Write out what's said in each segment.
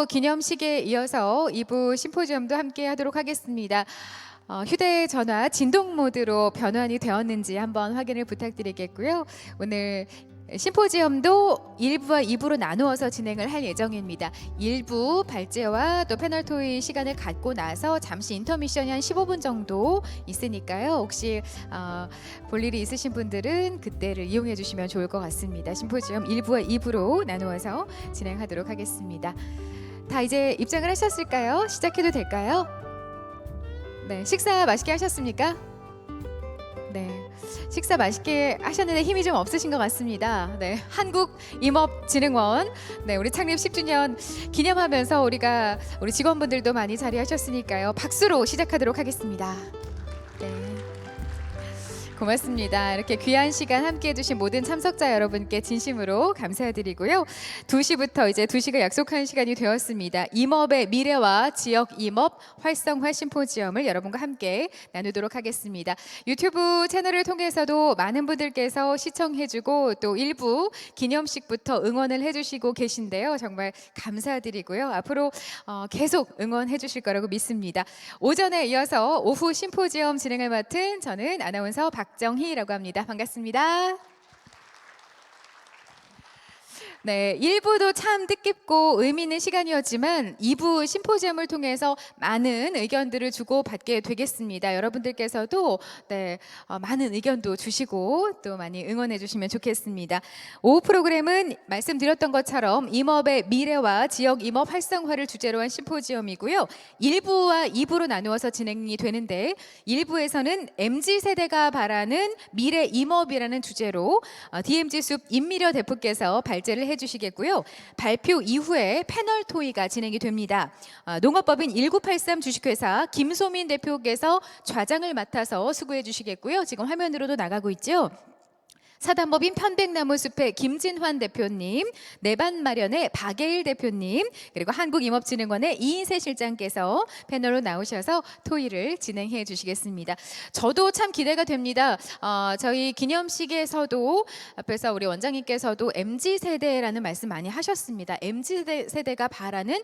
기념식에 이어서 2부 심포지엄도 함께 하도록 하겠습니다. 휴대전화 진동 모드로 변환이 되었는지 한번 확인을 부탁드리겠고요. 오늘 심포지엄도 1부와 2부로 나누어서 진행을 할 예정입니다. 1부 발제와 또 패널 토의 시간을 갖고 나서 잠시 인터미션이 한 15분 정도 있으니까요. 혹시 볼 일이 있으신 분들은 그때를 이용해 주시면 좋을 것 같습니다. 심포지엄 1부와 2부로 나누어서 진행하도록 하겠습니다. 다 이제 입장을 하셨을까요? 시작해도 될까요? 네, 식사 맛있게 하셨습니까? 네, 식사 맛있게 하셨는데 힘이 좀 없으신 것 같습니다. 네, 한국임업진흥원, 네, 우리 창립 10주년 기념하면서 우리 직원분들도 많이 자리하셨으니까요. 박수로 시작하도록 하겠습니다. 네. 고맙습니다. 이렇게 귀한 시간 함께 해주신 모든 참석자 여러분께 진심으로 감사드리고요. 2시부터 이제 2시가 약속한 시간이 되었습니다. 임업의 미래와 지역 임업 활성화 심포지엄을 여러분과 함께 나누도록 하겠습니다. 유튜브 채널을 통해서도 많은 분들께서 시청해주고 또 일부 기념식부터 응원을 해주시고 계신데요. 정말 감사드리고요. 앞으로 계속 응원해 주실 거라고 믿습니다. 오전에 이어서 오후 심포지엄 진행을 맡은 저는 아나운서 박정희라고 합니다. 반갑습니다. 네, 1부도 참 뜻깊고 의미 있는 시간이었지만 2부 심포지엄을 통해서 많은 의견들을 주고받게 되겠습니다. 여러분들께서도 많은 의견도 주시고 또 많이 응원해 주시면 좋겠습니다. 오후 프로그램은 말씀드렸던 것처럼 임업의 미래와 지역 임업 활성화를 주제로 한 심포지엄이고요. 1부와 2부로 나누어서 진행이 되는데 1부에서는 MZ세대가 바라는 미래 임업이라는 주제로 DMZ 숲 임미려 대표께서 발제를 해주시겠고요. 발표 이후에 패널 토의가 진행이 됩니다. 농업법인 1983 주식회사 김소민 대표께서 좌장을 맡아서 수고해 주시겠고요. 지금 화면으로도 나가고 있죠. 사단법인 편백나무숲의 김진환 대표님, 내반 마련의 박예일 대표님, 그리고 한국임업진흥원의 이인세 실장께서 패널로 나오셔서 토의를 진행해 주시겠습니다. 저도 참 기대가 됩니다. 저희 기념식에서도 앞에서 우리 원장님께서도 MZ세대라는 말씀 많이 하셨습니다. MZ세대가 바라는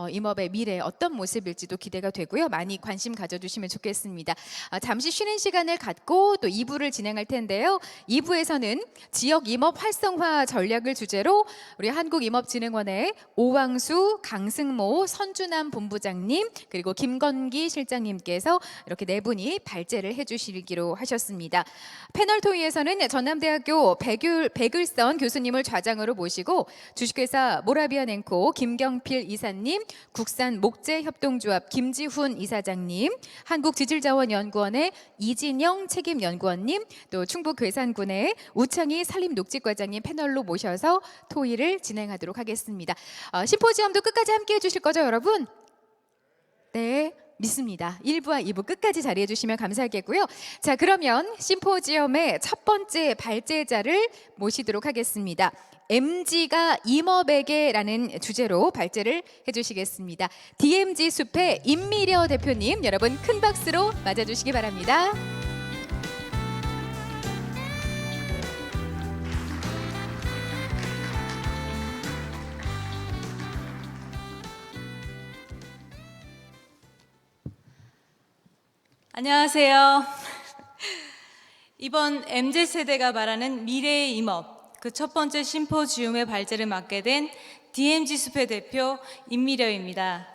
임업의 미래 어떤 모습일지도 기대가 되고요. 많이 관심 가져주시면 좋겠습니다. 잠시 쉬는 시간을 갖고 또 2부를 진행할 텐데요. 2부에서는 지역 임업 활성화 전략을 주제로 우리 한국임업진흥원의 오왕수, 강승모, 선주남 본부장님 그리고 김건기 실장님께서 이렇게 네 분이 발제를 해주시기로 하셨습니다. 패널 토의에서는 전남대학교 백을선 교수님을 좌장으로 모시고 주식회사 모라비안 앵코 김경필 이사님, 국산 목재협동조합 김지훈 이사장님, 한국지질자원연구원의 이진영 책임연구원님, 또 충북괴산군의 우창희 산림녹지과장님 패널로 모셔서 토의를 진행하도록 하겠습니다. 심포지엄도 끝까지 함께 해주실 거죠, 여러분? 네, 믿습니다. 1부와 2부 끝까지 자리해 주시면 감사하겠고요. 자, 그러면 심포지엄의 첫 번째 발제자를 모시도록 하겠습니다. MZ가 임업에게라는 주제로 발제를 해주시겠습니다. DMZ 숲의 임미려 대표님, 여러분 큰 박수로 맞아주시기 바랍니다. 안녕하세요. 이번 MZ세대가 말하는 미래의 임업, 그 첫 번째 심포지움의 발제를 맡게 된 DMZ 숲의 대표 임미려입니다.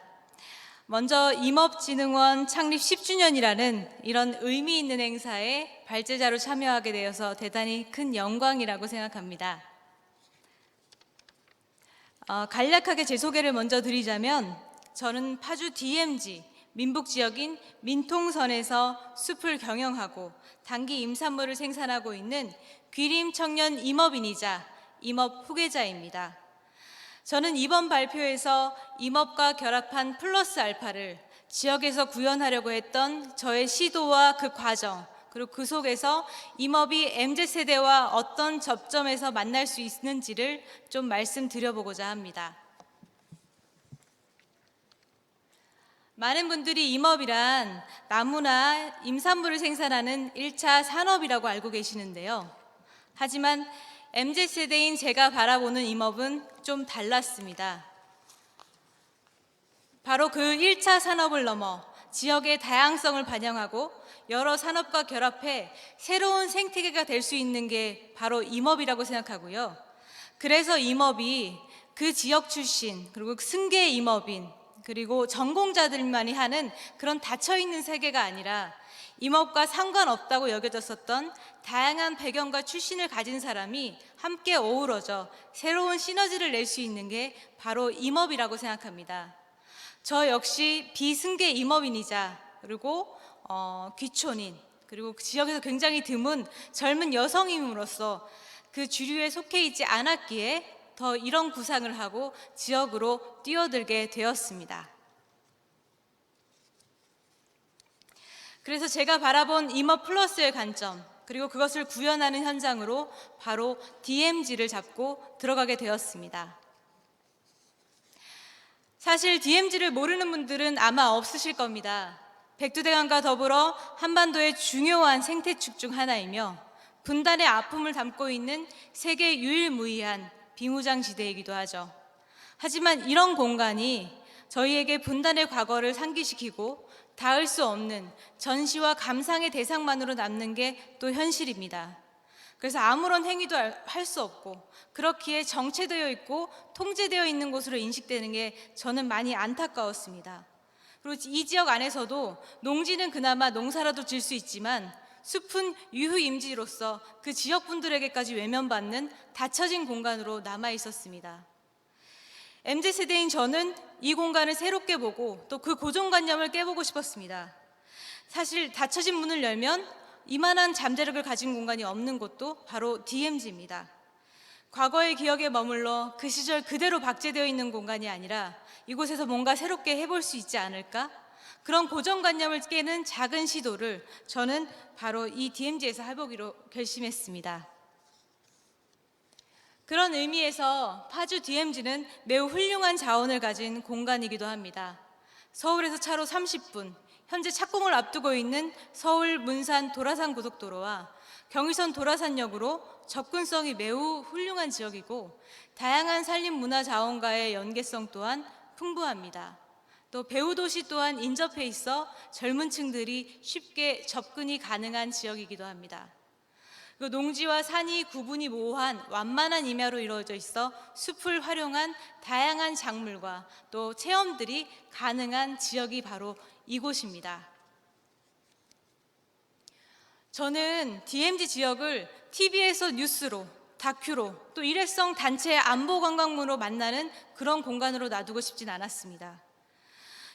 먼저 임업진흥원 창립 10주년이라는 이런 의미 있는 행사에 발제자로 참여하게 되어서 대단히 큰 영광이라고 생각합니다. 간략하게 제 소개를 먼저 드리자면 저는 파주 DMZ 민북 지역인 민통선에서 숲을 경영하고 단기 임산물을 생산하고 있는 귀림 청년 임업인이자 임업 후계자입니다. 저는 이번 발표에서 임업과 결합한 플러스 알파를 지역에서 구현하려고 했던 저의 시도와 그 과정, 그리고 그 속에서 임업이 MZ세대와 어떤 접점에서 만날 수 있는지를 좀 말씀드려보고자 합니다. 많은 분들이 임업이란 나무나 임산물을 생산하는 1차 산업이라고 알고 계시는데요. 하지만 MZ세대인 제가 바라보는 임업은 좀 달랐습니다. 바로 그 1차 산업을 넘어 지역의 다양성을 반영하고 여러 산업과 결합해 새로운 생태계가 될 수 있는 게 바로 임업이라고 생각하고요. 그래서 임업이 그 지역 출신, 그리고 승계 임업인, 그리고 전공자들만이 하는 그런 닫혀있는 세계가 아니라 임업과 상관없다고 여겨졌었던 다양한 배경과 출신을 가진 사람이 함께 어우러져 새로운 시너지를 낼 수 있는 게 바로 임업이라고 생각합니다. 저 역시 비승계 임업인이자 그리고 귀촌인, 그리고 그 지역에서 굉장히 드문 젊은 여성임으로써 그 주류에 속해 있지 않았기에 더 이런 구상을 하고 지역으로 뛰어들게 되었습니다. 그래서 제가 바라본 임업 플러스의 관점, 그리고 그것을 구현하는 현장으로 바로 DMZ를 잡고 들어가게 되었습니다. 사실 DMZ를 모르는 분들은 아마 없으실 겁니다. 백두대간과 더불어 한반도의 중요한 생태축 중 하나이며 분단의 아픔을 담고 있는 세계 유일무이한 비무장지대이기도 하죠. 하지만 이런 공간이 저희에게 분단의 과거를 상기시키고 닿을 수 없는 전시와 감상의 대상만으로 남는 게 또 현실입니다. 그래서 아무런 행위도 할 수 없고 그렇기에 정체되어 있고 통제되어 있는 곳으로 인식되는 게 저는 많이 안타까웠습니다. 그리고 이 지역 안에서도 농지는 그나마 농사라도 질 수 있지만 숲은 유휴임지로서 그 지역 분들에게까지 외면받는 닫혀진 공간으로 남아 있었습니다. MZ세대인 저는 이 공간을 새롭게 보고 또 그 고정관념을 깨보고 싶었습니다. 사실 닫혀진 문을 열면 이만한 잠재력을 가진 공간이 없는 곳도 바로 DMZ입니다. 과거의 기억에 머물러 그 시절 그대로 박제되어 있는 공간이 아니라 이곳에서 뭔가 새롭게 해볼 수 있지 않을까? 그런 고정관념을 깨는 작은 시도를 저는 바로 이 DMZ에서 해보기로 결심했습니다. 그런 의미에서 파주 DMZ는 매우 훌륭한 자원을 가진 공간이기도 합니다. 서울에서 차로 30분, 현재 착공을 앞두고 있는 서울 문산 도라산 고속도로와 경의선 도라산역으로 접근성이 매우 훌륭한 지역이고 다양한 산림 문화 자원과의 연계성 또한 풍부합니다. 또 배후도시 또한 인접해 있어 젊은 층들이 쉽게 접근이 가능한 지역이기도 합니다. 농지와 산이 구분이 모호한 완만한 임야로 이루어져 있어 숲을 활용한 다양한 작물과 또 체험들이 가능한 지역이 바로 이곳입니다. 저는 DMZ 지역을 TV에서 뉴스로, 다큐로, 또 일회성 단체 안보 관광으로 만나는 그런 공간으로 놔두고 싶진 않았습니다.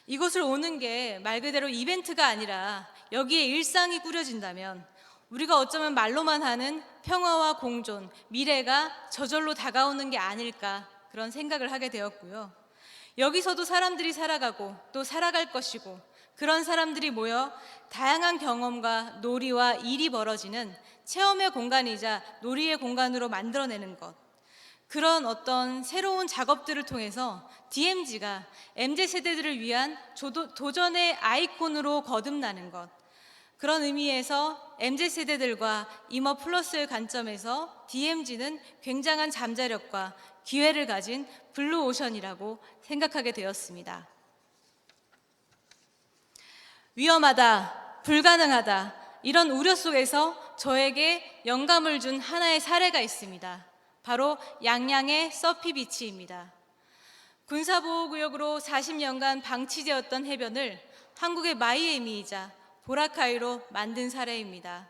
이곳을 오는 게 말 그대로 이벤트가 아니라 여기에 일상이 꾸려진다면 우리가 어쩌면 말로만 하는 평화와 공존, 미래가 저절로 다가오는 게 아닐까 그런 생각을 하게 되었고요. 여기서도 사람들이 살아가고 또 살아갈 것이고 그런 사람들이 모여 다양한 경험과 놀이와 일이 벌어지는 체험의 공간이자 놀이의 공간으로 만들어내는 것, 그런 어떤 새로운 작업들을 통해서 DMZ가 MZ세대들을 위한 도전의 아이콘으로 거듭나는 것, 그런 의미에서 MZ세대들과 임업 플러스의 관점에서 DMZ는 굉장한 잠재력과 기회를 가진 블루오션이라고 생각하게 되었습니다. 위험하다, 불가능하다 이런 우려 속에서 저에게 영감을 준 하나의 사례가 있습니다. 바로 양양의 서피비치입니다. 군사보호구역으로 40년간 방치되었던 해변을 한국의 마이애미이자 보라카이로 만든 사례입니다.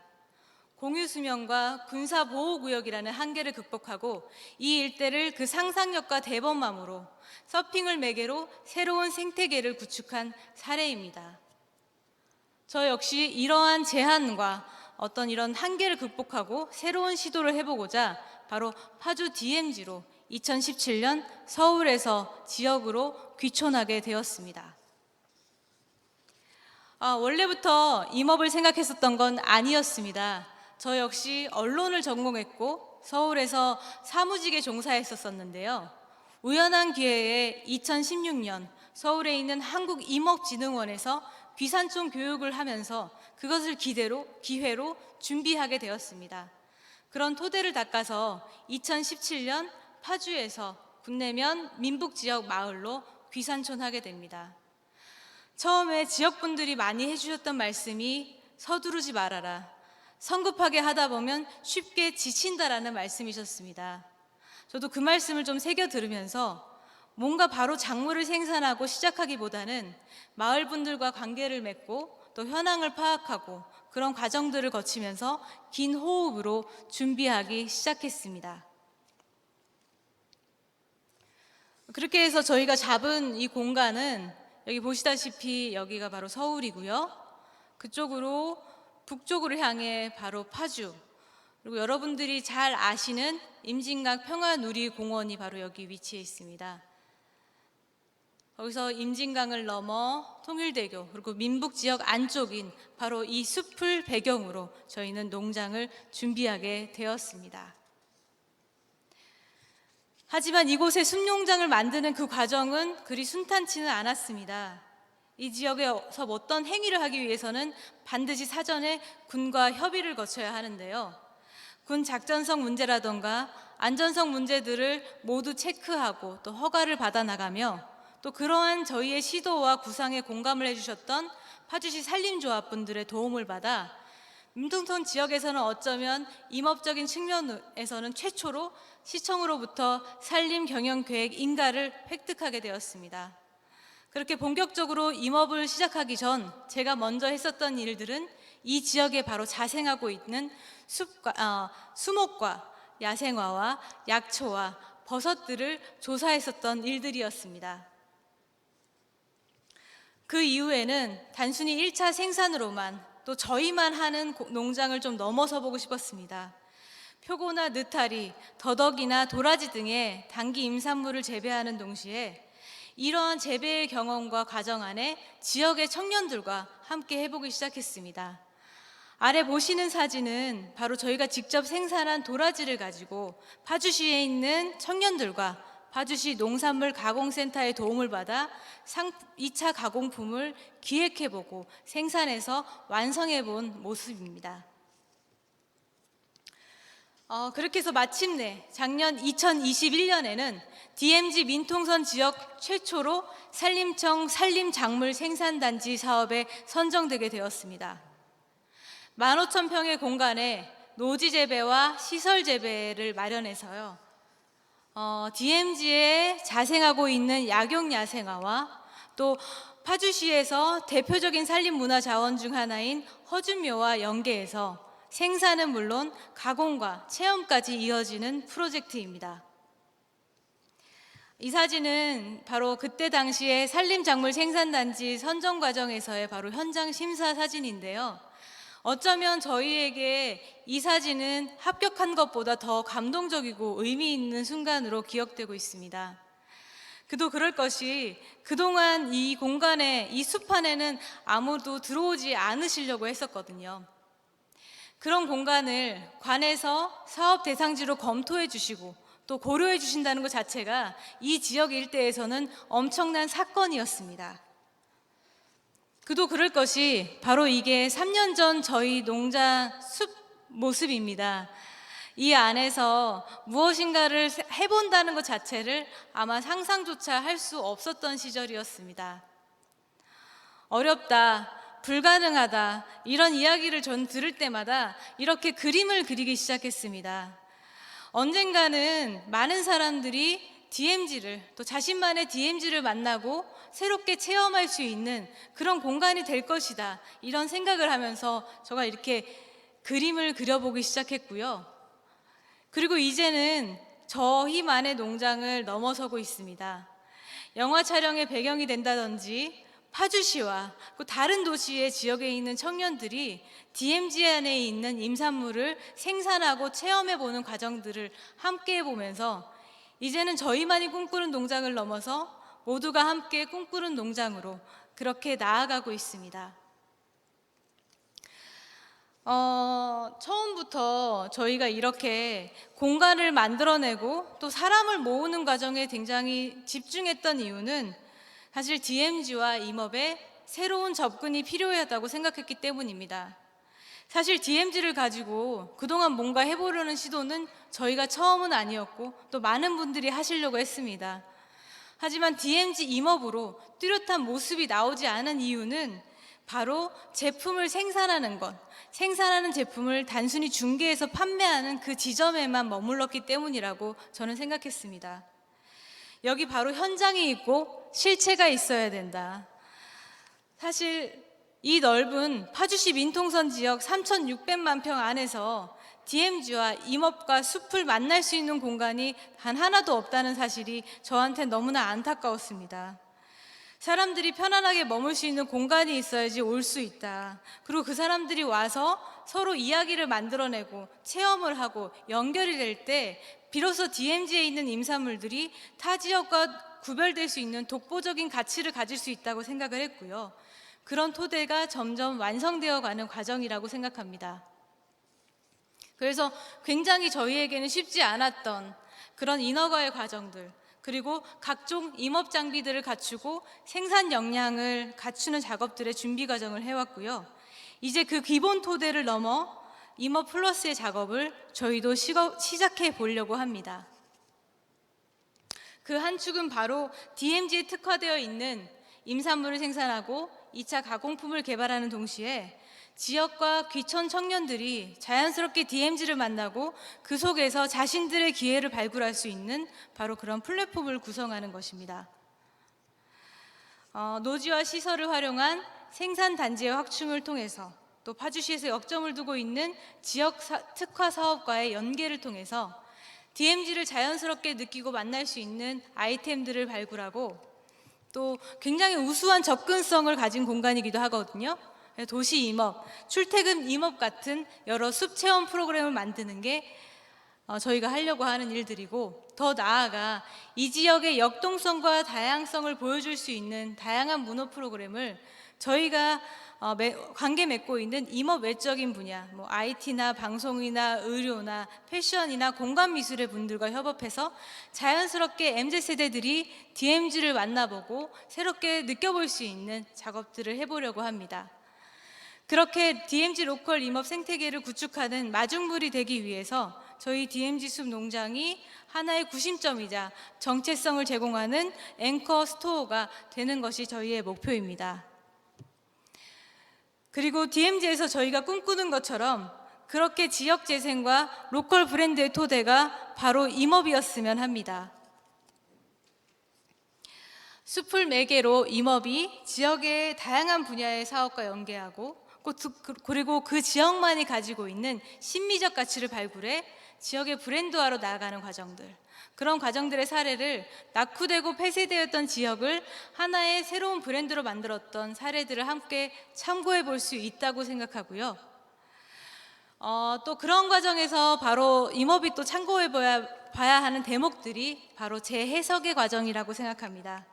공유수면과 군사보호구역이라는 한계를 극복하고 이 일대를 그 상상력과 대범함으로 서핑을 매개로 새로운 생태계를 구축한 사례입니다. 저 역시 이러한 제한과 어떤 이런 한계를 극복하고 새로운 시도를 해보고자 바로 파주 DMZ로 2017년 서울에서 지역으로 귀촌하게 되었습니다. 원래부터 임업을 생각했었던 건 아니었습니다. 저 역시 언론을 전공했고 서울에서 사무직에 종사했었는데요. 우연한 기회에 2016년 서울에 있는 한국임업진흥원에서 귀산촌 교육을 하면서 그것을 기회로 준비하게 되었습니다. 그런 토대를 닦아서 2017년 파주에서 군내면 민북지역 마을로 귀산촌하게 됩니다. 처음에 지역분들이 많이 해주셨던 말씀이 서두르지 말아라. 성급하게 하다 보면 쉽게 지친다라는 말씀이셨습니다. 저도 그 말씀을 좀 새겨 들으면서 뭔가 바로 작물을 생산하고 시작하기보다는 마을 분들과 관계를 맺고 또 현황을 파악하고 그런 과정들을 거치면서 긴 호흡으로 준비하기 시작했습니다. 그렇게 해서 저희가 잡은 이 공간은 여기 보시다시피 여기가 바로 서울이고요. 그쪽으로 북쪽으로 향해 바로 파주, 그리고 여러분들이 잘 아시는 임진강 평화누리공원이 바로 여기 위치해 있습니다. 거기서 임진강을 넘어 통일대교 그리고 민북지역 안쪽인 바로 이 숲을 배경으로 저희는 농장을 준비하게 되었습니다. 하지만 이곳에 숲농장을 만드는 그 과정은 그리 순탄치는 않았습니다. 이 지역에서 어떤 행위를 하기 위해서는 반드시 사전에 군과 협의를 거쳐야 하는데요. 군 작전성 문제라던가 안전성 문제들을 모두 체크하고 또 허가를 받아 나가며 또 그러한 저희의 시도와 구상에 공감을 해주셨던 파주시 산림조합분들의 도움을 받아 민통선 지역에서는 어쩌면 임업적인 측면에서는 최초로 시청으로부터 산림경영계획 인가를 획득하게 되었습니다. 그렇게 본격적으로 임업을 시작하기 전 제가 먼저 했었던 일들은 이 지역에 바로 자생하고 있는 수목과 야생화와 약초와 버섯들을 조사했었던 일들이었습니다. 그 이후에는 단순히 1차 생산으로만 또 저희만 하는 농장을 좀 넘어서 보고 싶었습니다. 표고나 느타리, 더덕이나 도라지 등의 단기 임산물을 재배하는 동시에 이러한 재배의 경험과 과정 안에 지역의 청년들과 함께 해보기 시작했습니다. 아래 보시는 사진은 바로 저희가 직접 생산한 도라지를 가지고 파주시에 있는 청년들과 파주시 농산물 가공센터의 도움을 받아 2차 가공품을 기획해보고 생산해서 완성해본 모습입니다. 그렇게 해서 마침내 작년 2021년에는 DMZ 민통선 지역 최초로 산림청 산림작물 생산단지 사업에 선정되게 되었습니다. 15,000평의 공간에 노지 재배와 시설 재배를 마련해서요. DMZ에 자생하고 있는 약용 야생화와 또 파주시에서 대표적인 산림문화 자원 중 하나인 허준묘와 연계해서 생산은 물론 가공과 체험까지 이어지는 프로젝트입니다. 이 사진은 바로 그때 당시에 산림작물 생산단지 선정 과정에서의 바로 현장 심사 사진인데요. 어쩌면 저희에게 이 사진은 합격한 것보다 더 감동적이고 의미 있는 순간으로 기억되고 있습니다. 그도 그럴 것이 그동안 이 공간에, 이 숲 안에는 아무도 들어오지 않으시려고 했었거든요. 그런 공간을 관에서 사업 대상지로 검토해 주시고 또 고려해 주신다는 것 자체가 이 지역 일대에서는 엄청난 사건이었습니다. 그도 그럴 것이 바로 이게 3년 전 저희 농장 숲 모습입니다. 이 안에서 무엇인가를 해본다는 것 자체를 아마 상상조차 할 수 없었던 시절이었습니다. 어렵다, 불가능하다 이런 이야기를 전 들을 때마다 이렇게 그림을 그리기 시작했습니다. 언젠가는 많은 사람들이 DMZ를 또 자신만의 DMZ를 만나고 새롭게 체험할 수 있는 그런 공간이 될 것이다 이런 생각을 하면서 제가 이렇게 그림을 그려보기 시작했고요. 그리고 이제는 저희만의 농장을 넘어서고 있습니다. 영화 촬영의 배경이 된다든지 파주시와 또 다른 도시의 지역에 있는 청년들이 DMZ 안에 있는 임산물을 생산하고 체험해보는 과정들을 함께 해보면서 이제는 저희만이 꿈꾸는 농장을 넘어서 모두가 함께 꿈꾸는 농장으로 그렇게 나아가고 있습니다. 처음부터 저희가 이렇게 공간을 만들어내고 또 사람을 모으는 과정에 굉장히 집중했던 이유는 사실 DMZ와 임업에 새로운 접근이 필요하다고 생각했기 때문입니다. 사실 DMZ를 가지고 그동안 뭔가 해보려는 시도는 저희가 처음은 아니었고 또 많은 분들이 하시려고 했습니다. 하지만 DMZ 임업으로 뚜렷한 모습이 나오지 않은 이유는 바로 제품을 생산하는 것, 생산하는 제품을 단순히 중개해서 판매하는 그 지점에만 머물렀기 때문이라고 저는 생각했습니다. 여기 바로 현장이 있고 실체가 있어야 된다. 사실 이 넓은 파주시 민통선 지역 3,600만 평 안에서 DMZ와 임업과 숲을 만날 수 있는 공간이 단 하나도 없다는 사실이 저한테 너무나 안타까웠습니다. 사람들이 편안하게 머물 수 있는 공간이 있어야지 올 수 있다. 그리고 그 사람들이 와서 서로 이야기를 만들어내고 체험을 하고 연결이 될 때 비로소 DMZ에 있는 임산물들이 타 지역과 구별될 수 있는 독보적인 가치를 가질 수 있다고 생각을 했고요. 그런 토대가 점점 완성되어 가는 과정이라고 생각합니다. 그래서 굉장히 저희에게는 쉽지 않았던 그런 인허가의 과정들, 그리고 각종 임업 장비들을 갖추고 생산 역량을 갖추는 작업들의 준비 과정을 해왔고요. 이제 그 기본 토대를 넘어 임업 플러스의 작업을 저희도 시작해 보려고 합니다. 그 한 축은 바로 DMZ에 특화되어 있는 임산물을 생산하고 2차 가공품을 개발하는 동시에 지역과 귀촌 청년들이 자연스럽게 DMZ를 만나고 그 속에서 자신들의 기회를 발굴할 수 있는 바로 그런 플랫폼을 구성하는 것입니다. 노지와 시설을 활용한 생산단지의 확충을 통해서 또 파주시에서 역점을 두고 있는 지역 특화 사업과의 연계를 통해서 DMZ를 자연스럽게 느끼고 만날 수 있는 아이템들을 발굴하고 또 굉장히 우수한 접근성을 가진 공간이기도 하거든요. 도시 임업, 출퇴근 임업 같은 여러 숲 체험 프로그램을 만드는 게 저희가 하려고 하는 일들이고, 더 나아가 이 지역의 역동성과 다양성을 보여줄 수 있는 다양한 문화 프로그램을 저희가 관계 맺고 있는 임업 외적인 분야, 뭐 IT나 방송이나 의료나 패션이나 공간 미술의 분들과 협업해서 자연스럽게 MZ세대들이 DMZ를 만나보고 새롭게 느껴볼 수 있는 작업들을 해보려고 합니다. 그렇게 DMZ 로컬 임업 생태계를 구축하는 마중물이 되기 위해서 저희 DMZ 숲 농장이 하나의 구심점이자 정체성을 제공하는 앵커 스토어가 되는 것이 저희의 목표입니다. 그리고 DMZ에서 저희가 꿈꾸는 것처럼 그렇게 지역 재생과 로컬 브랜드의 토대가 바로 임업이었으면 합니다. 숲을 매개로 임업이 지역의 다양한 분야의 사업과 연계하고 그리고 그 지역만이 가지고 있는 심미적 가치를 발굴해 지역의 브랜드화로 나아가는 과정들, 그런 과정들의 사례를 낙후되고 폐쇄되었던 지역을 하나의 새로운 브랜드로 만들었던 사례들을 함께 참고해 볼 수 있다고 생각하고요. 또 그런 과정에서 바로 임업이 또 참고해 봐야 하는 대목들이 바로 재해석의 과정이라고 생각합니다.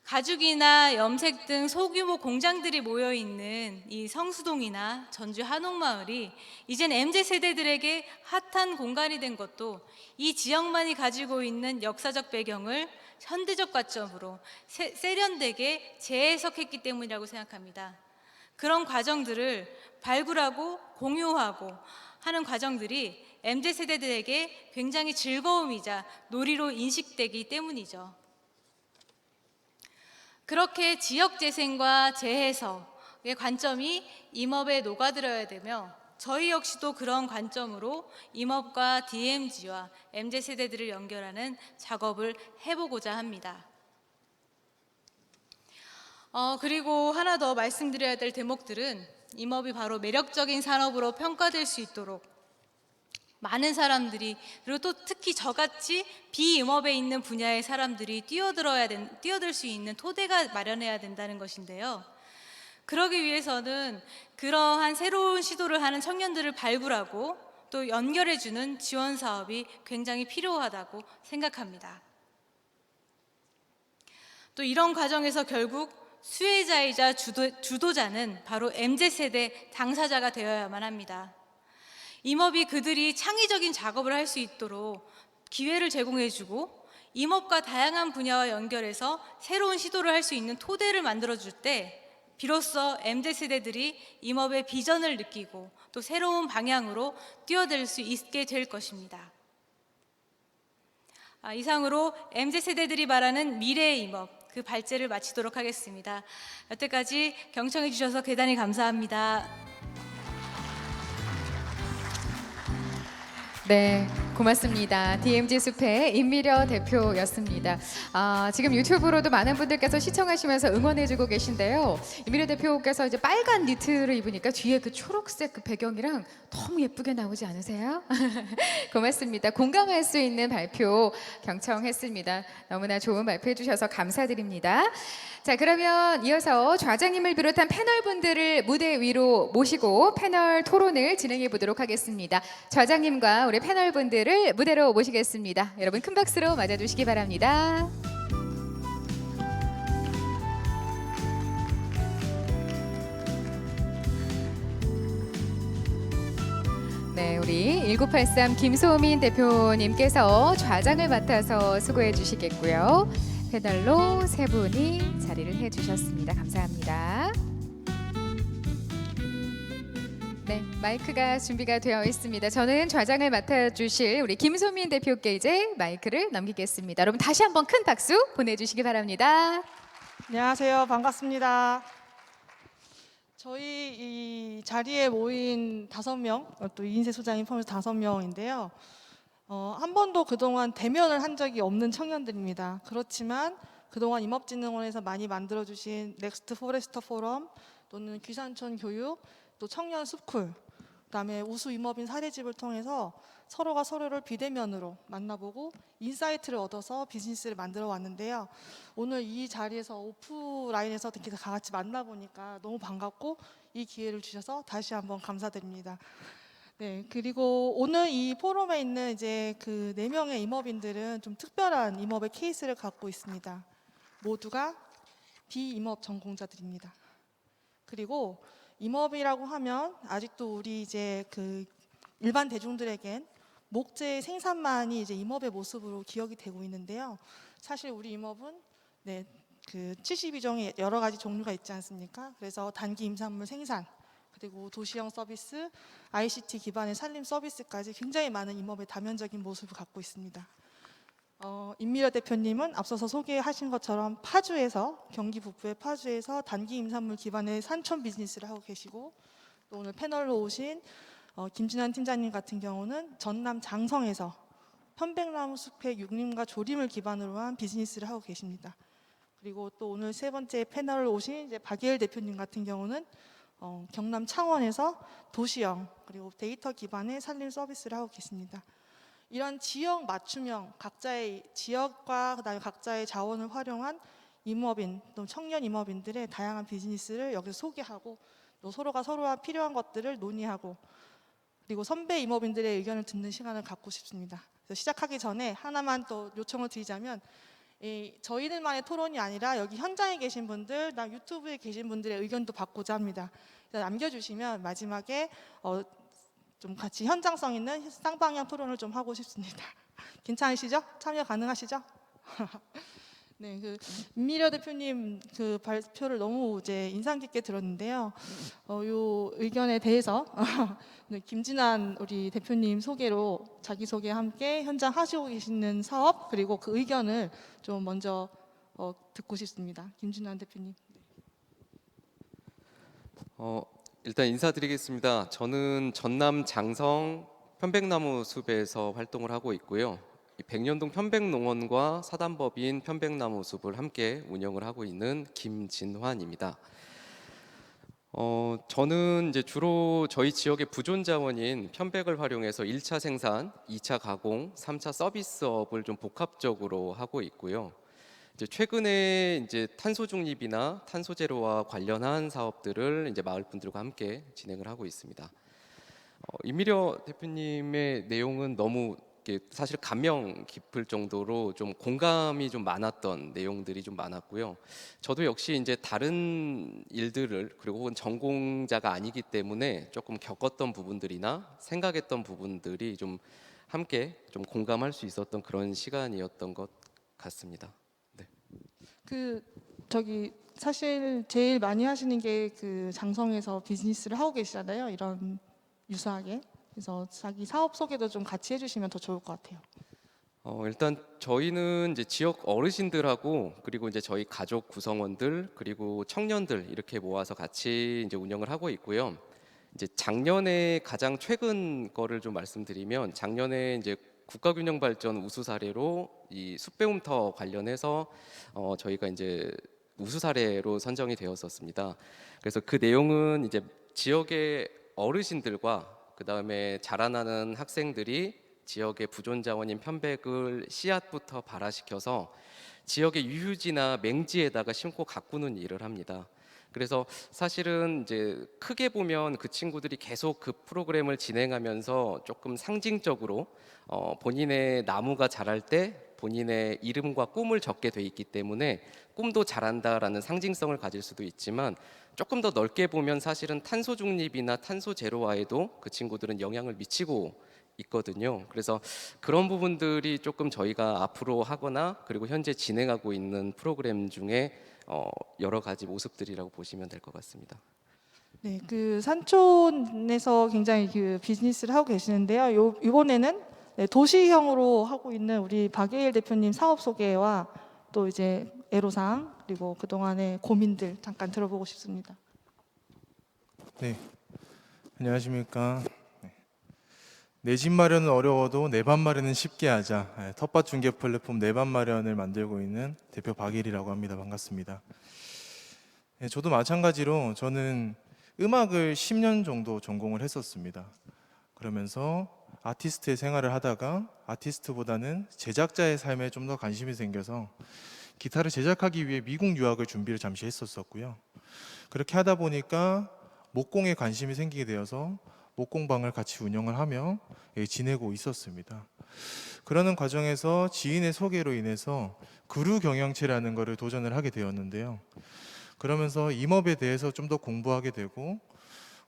가죽이나 염색 등 소규모 공장들이 모여있는 이 성수동이나 전주 한옥마을이 이젠 MZ세대들에게 핫한 공간이 된 것도 이 지역만이 가지고 있는 역사적 배경을 현대적 관점으로 세련되게 재해석했기 때문이라고 생각합니다. 그런 과정들을 발굴하고 공유하고 하는 과정들이 MZ세대들에게 굉장히 즐거움이자 놀이로 인식되기 때문이죠. 그렇게 지역 재생과 재해석의 관점이 임업에 녹아들어야 되며 저희 역시도 그런 관점으로 임업과 DMZ와 MZ세대들을 연결하는 작업을 해보고자 합니다. 그리고 하나 더 말씀드려야 될 대목들은 임업이 바로 매력적인 산업으로 평가될 수 있도록 많은 사람들이, 그리고 또 특히 저같이 비임업에 있는 분야의 사람들이 뛰어들 수 있는 토대가 마련해야 된다는 것인데요. 그러기 위해서는 그러한 새로운 시도를 하는 청년들을 발굴하고 또 연결해주는 지원 사업이 굉장히 필요하다고 생각합니다. 또 이런 과정에서 결국 수혜자이자 주도자는 바로 MZ세대 당사자가 되어야만 합니다. 임업이 그들이 창의적인 작업을 할 수 있도록 기회를 제공해주고 임업과 다양한 분야와 연결해서 새로운 시도를 할 수 있는 토대를 만들어줄 때 비로소 MZ세대들이 임업의 비전을 느끼고 또 새로운 방향으로 뛰어들 수 있게 될 것입니다. 이상으로 MZ세대들이 말하는 미래의 임업, 그 발제를 마치도록 하겠습니다. 여태까지 경청해 주셔서 대단히 감사합니다. 네, 고맙습니다. DMZ 숲의 임미려 대표였습니다. 지금 유튜브로도 많은 분들께서 시청하시면서 응원해주고 계신데요. 임미려 대표께서 이제 빨간 니트를 입으니까 뒤에 그 초록색 그 배경이랑 너무 예쁘게 나오지 않으세요? 고맙습니다. 공감할 수 있는 발표 경청했습니다. 너무나 좋은 발표 해주셔서 감사드립니다. 자, 그러면 이어서 좌장님을 비롯한 패널 분들을 무대 위로 모시고 패널 토론을 진행해 보도록 하겠습니다. 좌장님과 우리 패널 분들을 무대로 모시겠습니다. 여러분 큰 박수로 맞아주시기 바랍니다. 네, 우리 1983 김소민 대표님께서 좌장을 맡아서 수고해 주시겠고요. 패널로 세 분이 자리를 해 주셨습니다. 감사합니다. 네, 마이크가 준비가 되어 있습니다. 저는 좌장을 맡아주실 우리 김소민 대표께 이제 마이크를 넘기겠습니다. 여러분 다시 한번 큰 박수 보내주시기 바랍니다. 안녕하세요. 반갑습니다. 저희 이 자리에 모인 5명, 또 이인세 소장님 포함해서 5명인데요. 한 번도 그동안 대면을 한 적이 없는 청년들입니다. 그렇지만 그동안 임업진흥원에서 많이 만들어주신 넥스트 포레스터 포럼 또는 귀산촌 교육, 또 청년 숲쿨, 그다음에 우수 임업인 사례집을 통해서 서로가 서로를 비대면으로 만나보고 인사이트를 얻어서 비즈니스를 만들어 왔는데요. 오늘 이 자리에서 오프라인에서 이렇게 다 같이 만나보니까 너무 반갑고 이 기회를 주셔서 다시 한번 감사드립니다. 네, 그리고 오늘 이 포럼에 있는 이제 그 4명의 임업인들은 좀 특별한 임업의 케이스를 갖고 있습니다. 모두가 비임업 전공자들입니다. 그리고 임업이라고 하면 아직도 우리 이제 그 일반 대중들에겐 목재 생산만이 이제 임업의 모습으로 기억이 되고 있는데요. 사실 우리 임업은 그 72종의 여러 가지 종류가 있지 않습니까? 그래서 단기 임산물 생산, 그리고 도시형 서비스, ICT 기반의 산림 서비스까지 굉장히 많은 임업의 다면적인 모습을 갖고 있습니다. 임미려 대표님은 앞서서 소개하신 것처럼 파주에서 경기 북부의 파주에서 단기 임산물 기반의 산촌 비즈니스를 하고 계시고, 또 오늘 패널로 오신 김진환 팀장님 같은 경우는 전남 장성에서 편백나무 숲의 육림과 조림을 기반으로 한 비즈니스를 하고 계십니다. 그리고 또 오늘 세 번째 패널로 오신 이제 박예일 대표님 같은 경우는 경남 창원에서 도시형 그리고 데이터 기반의 산림 서비스를 하고 계십니다. 이런 지역 맞춤형, 각자의 지역과 그다음에 각자의 자원을 활용한 임업인 또 청년 임업인들의 다양한 비즈니스를 여기서 소개하고, 또 서로가 서로와 필요한 것들을 논의하고, 그리고 선배 임업인들의 의견을 듣는 시간을 갖고 싶습니다. 그래서 시작하기 전에 하나만 또 요청을 드리자면, 저희들만의 토론이 아니라 여기 현장에 계신 분들, 그다음 유튜브에 계신 분들의 의견도 받고자 합니다. 남겨주시면 마지막에 좀 같이 현장성 있는 쌍방향 토론을 좀 하고 싶습니다. 괜찮으시죠? 참여 가능하시죠? 네, 그 임미려 대표님 그 발표를 너무 이제 인상 깊게 들었는데요. 요 의견에 대해서 김진환 우리 대표님 소개로 자기 소개 함께 현장 하시고 계시는 사업 그리고 그 의견을 좀 먼저 듣고 싶습니다. 김진환 대표님. 일단 인사드리겠습니다. 저는 전남 장성 편백나무 숲에서 활동을 하고 있고요. 이 백년동 편백농원과 사단법인 편백나무 숲을 함께 운영을 하고 있는 김진환입니다. 저는 이제 주로 저희 지역의 부존 자원인 편백을 활용해서 1차 생산, 2차 가공, 3차 서비스업을 좀 복합적으로 하고 있고요. 이제 최근에 이제 탄소 중립이나 탄소 제로와 관련한 사업들을 이제 마을 분들과 함께 진행을 하고 있습니다. 임미려 대표님의 내용은 너무 사실 감명 깊을 정도로 좀 공감이 좀 많았던 내용들이 좀 많았고요. 저도 역시 이제 다른 일들을 그리고 혹은 전공자가 아니기 때문에 조금 겪었던 부분들이나 생각했던 부분들이 좀 함께 좀 공감할 수 있었던 그런 시간이었던 것 같습니다. 네. 저기 사실 제일 많이 하시는 게 그 장성에서 비즈니스를 하고 계시잖아요. 이런 유사하게. 그래서 자기 사업 소개도 좀 같이 해주시면 더 좋을 것 같아요. 일단 저희는 이제 지역 어르신들하고 그리고 이제 저희 가족 구성원들 그리고 청년들 이렇게 모아서 같이 이제 운영을 하고 있고요. 이제 작년에 가장 최근 거를 좀 말씀드리면 작년에 이제 국가균형발전 우수 사례로 이 숲배움터 관련해서 저희가 이제 우수 사례로 선정이 되었었습니다. 그래서 그 내용은 이제 지역의 어르신들과 그 다음에 자라나는 학생들이 지역의 부존 자원인 편백을 씨앗부터 발화시켜서 지역의 유휴지나 맹지에다가 심고 가꾸는 일을 합니다. 그래서 사실은 이제 크게 보면 그 친구들이 계속 그 프로그램을 진행하면서 조금 상징적으로 본인의 나무가 자랄 때 본인의 이름과 꿈을 적게 돼 있기 때문에 꿈도 자란다라는 상징성을 가질 수도 있지만 조금 더 넓게 보면 사실은 탄소 중립이나 탄소 제로화에도 그 친구들은 영향을 미치고 있거든요. 그래서 그런 부분들이 조금 저희가 앞으로 하거나 그리고 현재 진행하고 있는 프로그램 중에 여러 가지 모습들이라고 보시면 될 것 같습니다. 네, 그 산촌에서 굉장히 그 비즈니스를 하고 계시는데요. 이번에는 네, 도시형으로 하고 있는 우리 박예일 대표님 사업 소개와 또 이제 애로사항 그리고 그동안의 고민들 잠깐 들어보고 싶습니다. 네, 안녕하십니까. 내 집 마련은 어려워도 내 밥 마련은 쉽게 하자. 텃밭 중개 플랫폼 내 밥 마련을 만들고 있는 대표 박일이라고 합니다. 반갑습니다. 저도 마찬가지로 저는 음악을 10년 정도 전공을 했었습니다. 그러면서 아티스트의 생활을 하다가 아티스트보다는 제작자의 삶에 좀 더 관심이 생겨서 기타를 제작하기 위해 미국 유학을 준비를 잠시 했었었고요. 그렇게 하다 보니까 목공에 관심이 생기게 되어서 목공방을 같이 운영을 하며 지내고 있었습니다. 그러는 과정에서 지인의 소개로 인해서 그루 경영체라는 것을 도전을 하게 되었는데요. 그러면서 임업에 대해서 좀 더 공부하게 되고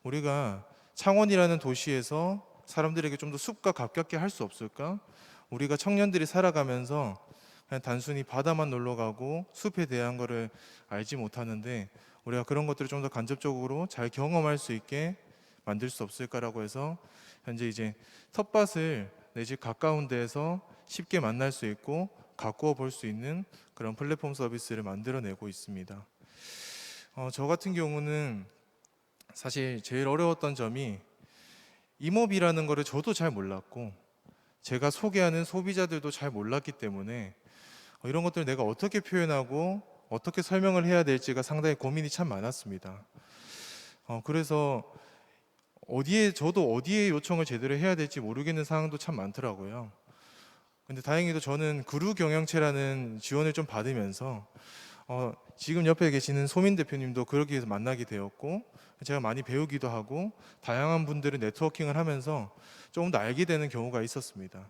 우리가 창원이라는 도시에서 사람들에게 좀 더 숲과 가깝게 할 수 없을까? 우리가 청년들이 살아가면서 그냥 단순히 바다만 놀러 가고 숲에 대한 거를 알지 못하는데 우리가 그런 것들을 좀 더 간접적으로 잘 경험할 수 있게 만들 수 없을까라고 해서 현재 이제 텃밭을 내 집 가까운 데에서 쉽게 만날 수 있고 가꾸어 볼 수 있는 그런 플랫폼 서비스를 만들어내고 있습니다. 저 같은 경우는 사실 제일 어려웠던 점이 임업이라는 거를 저도 잘 몰랐고 제가 소개하는 소비자들도 잘 몰랐기 때문에 이런 것들을 내가 어떻게 표현하고 어떻게 설명을 해야 될지가 상당히 고민이 참 많았습니다. 그래서 저도 어디에 요청을 제대로 해야 될지 모르겠는 상황도 참 많더라고요. 근데 다행히도 저는 그루 경영체라는 지원을 좀 받으면서 지금 옆에 계시는 소민 대표님도 그러기 위해서 만나게 되었고 제가 많이 배우기도 하고 다양한 분들을 네트워킹을 하면서 조금 더 알게 되는 경우가 있었습니다.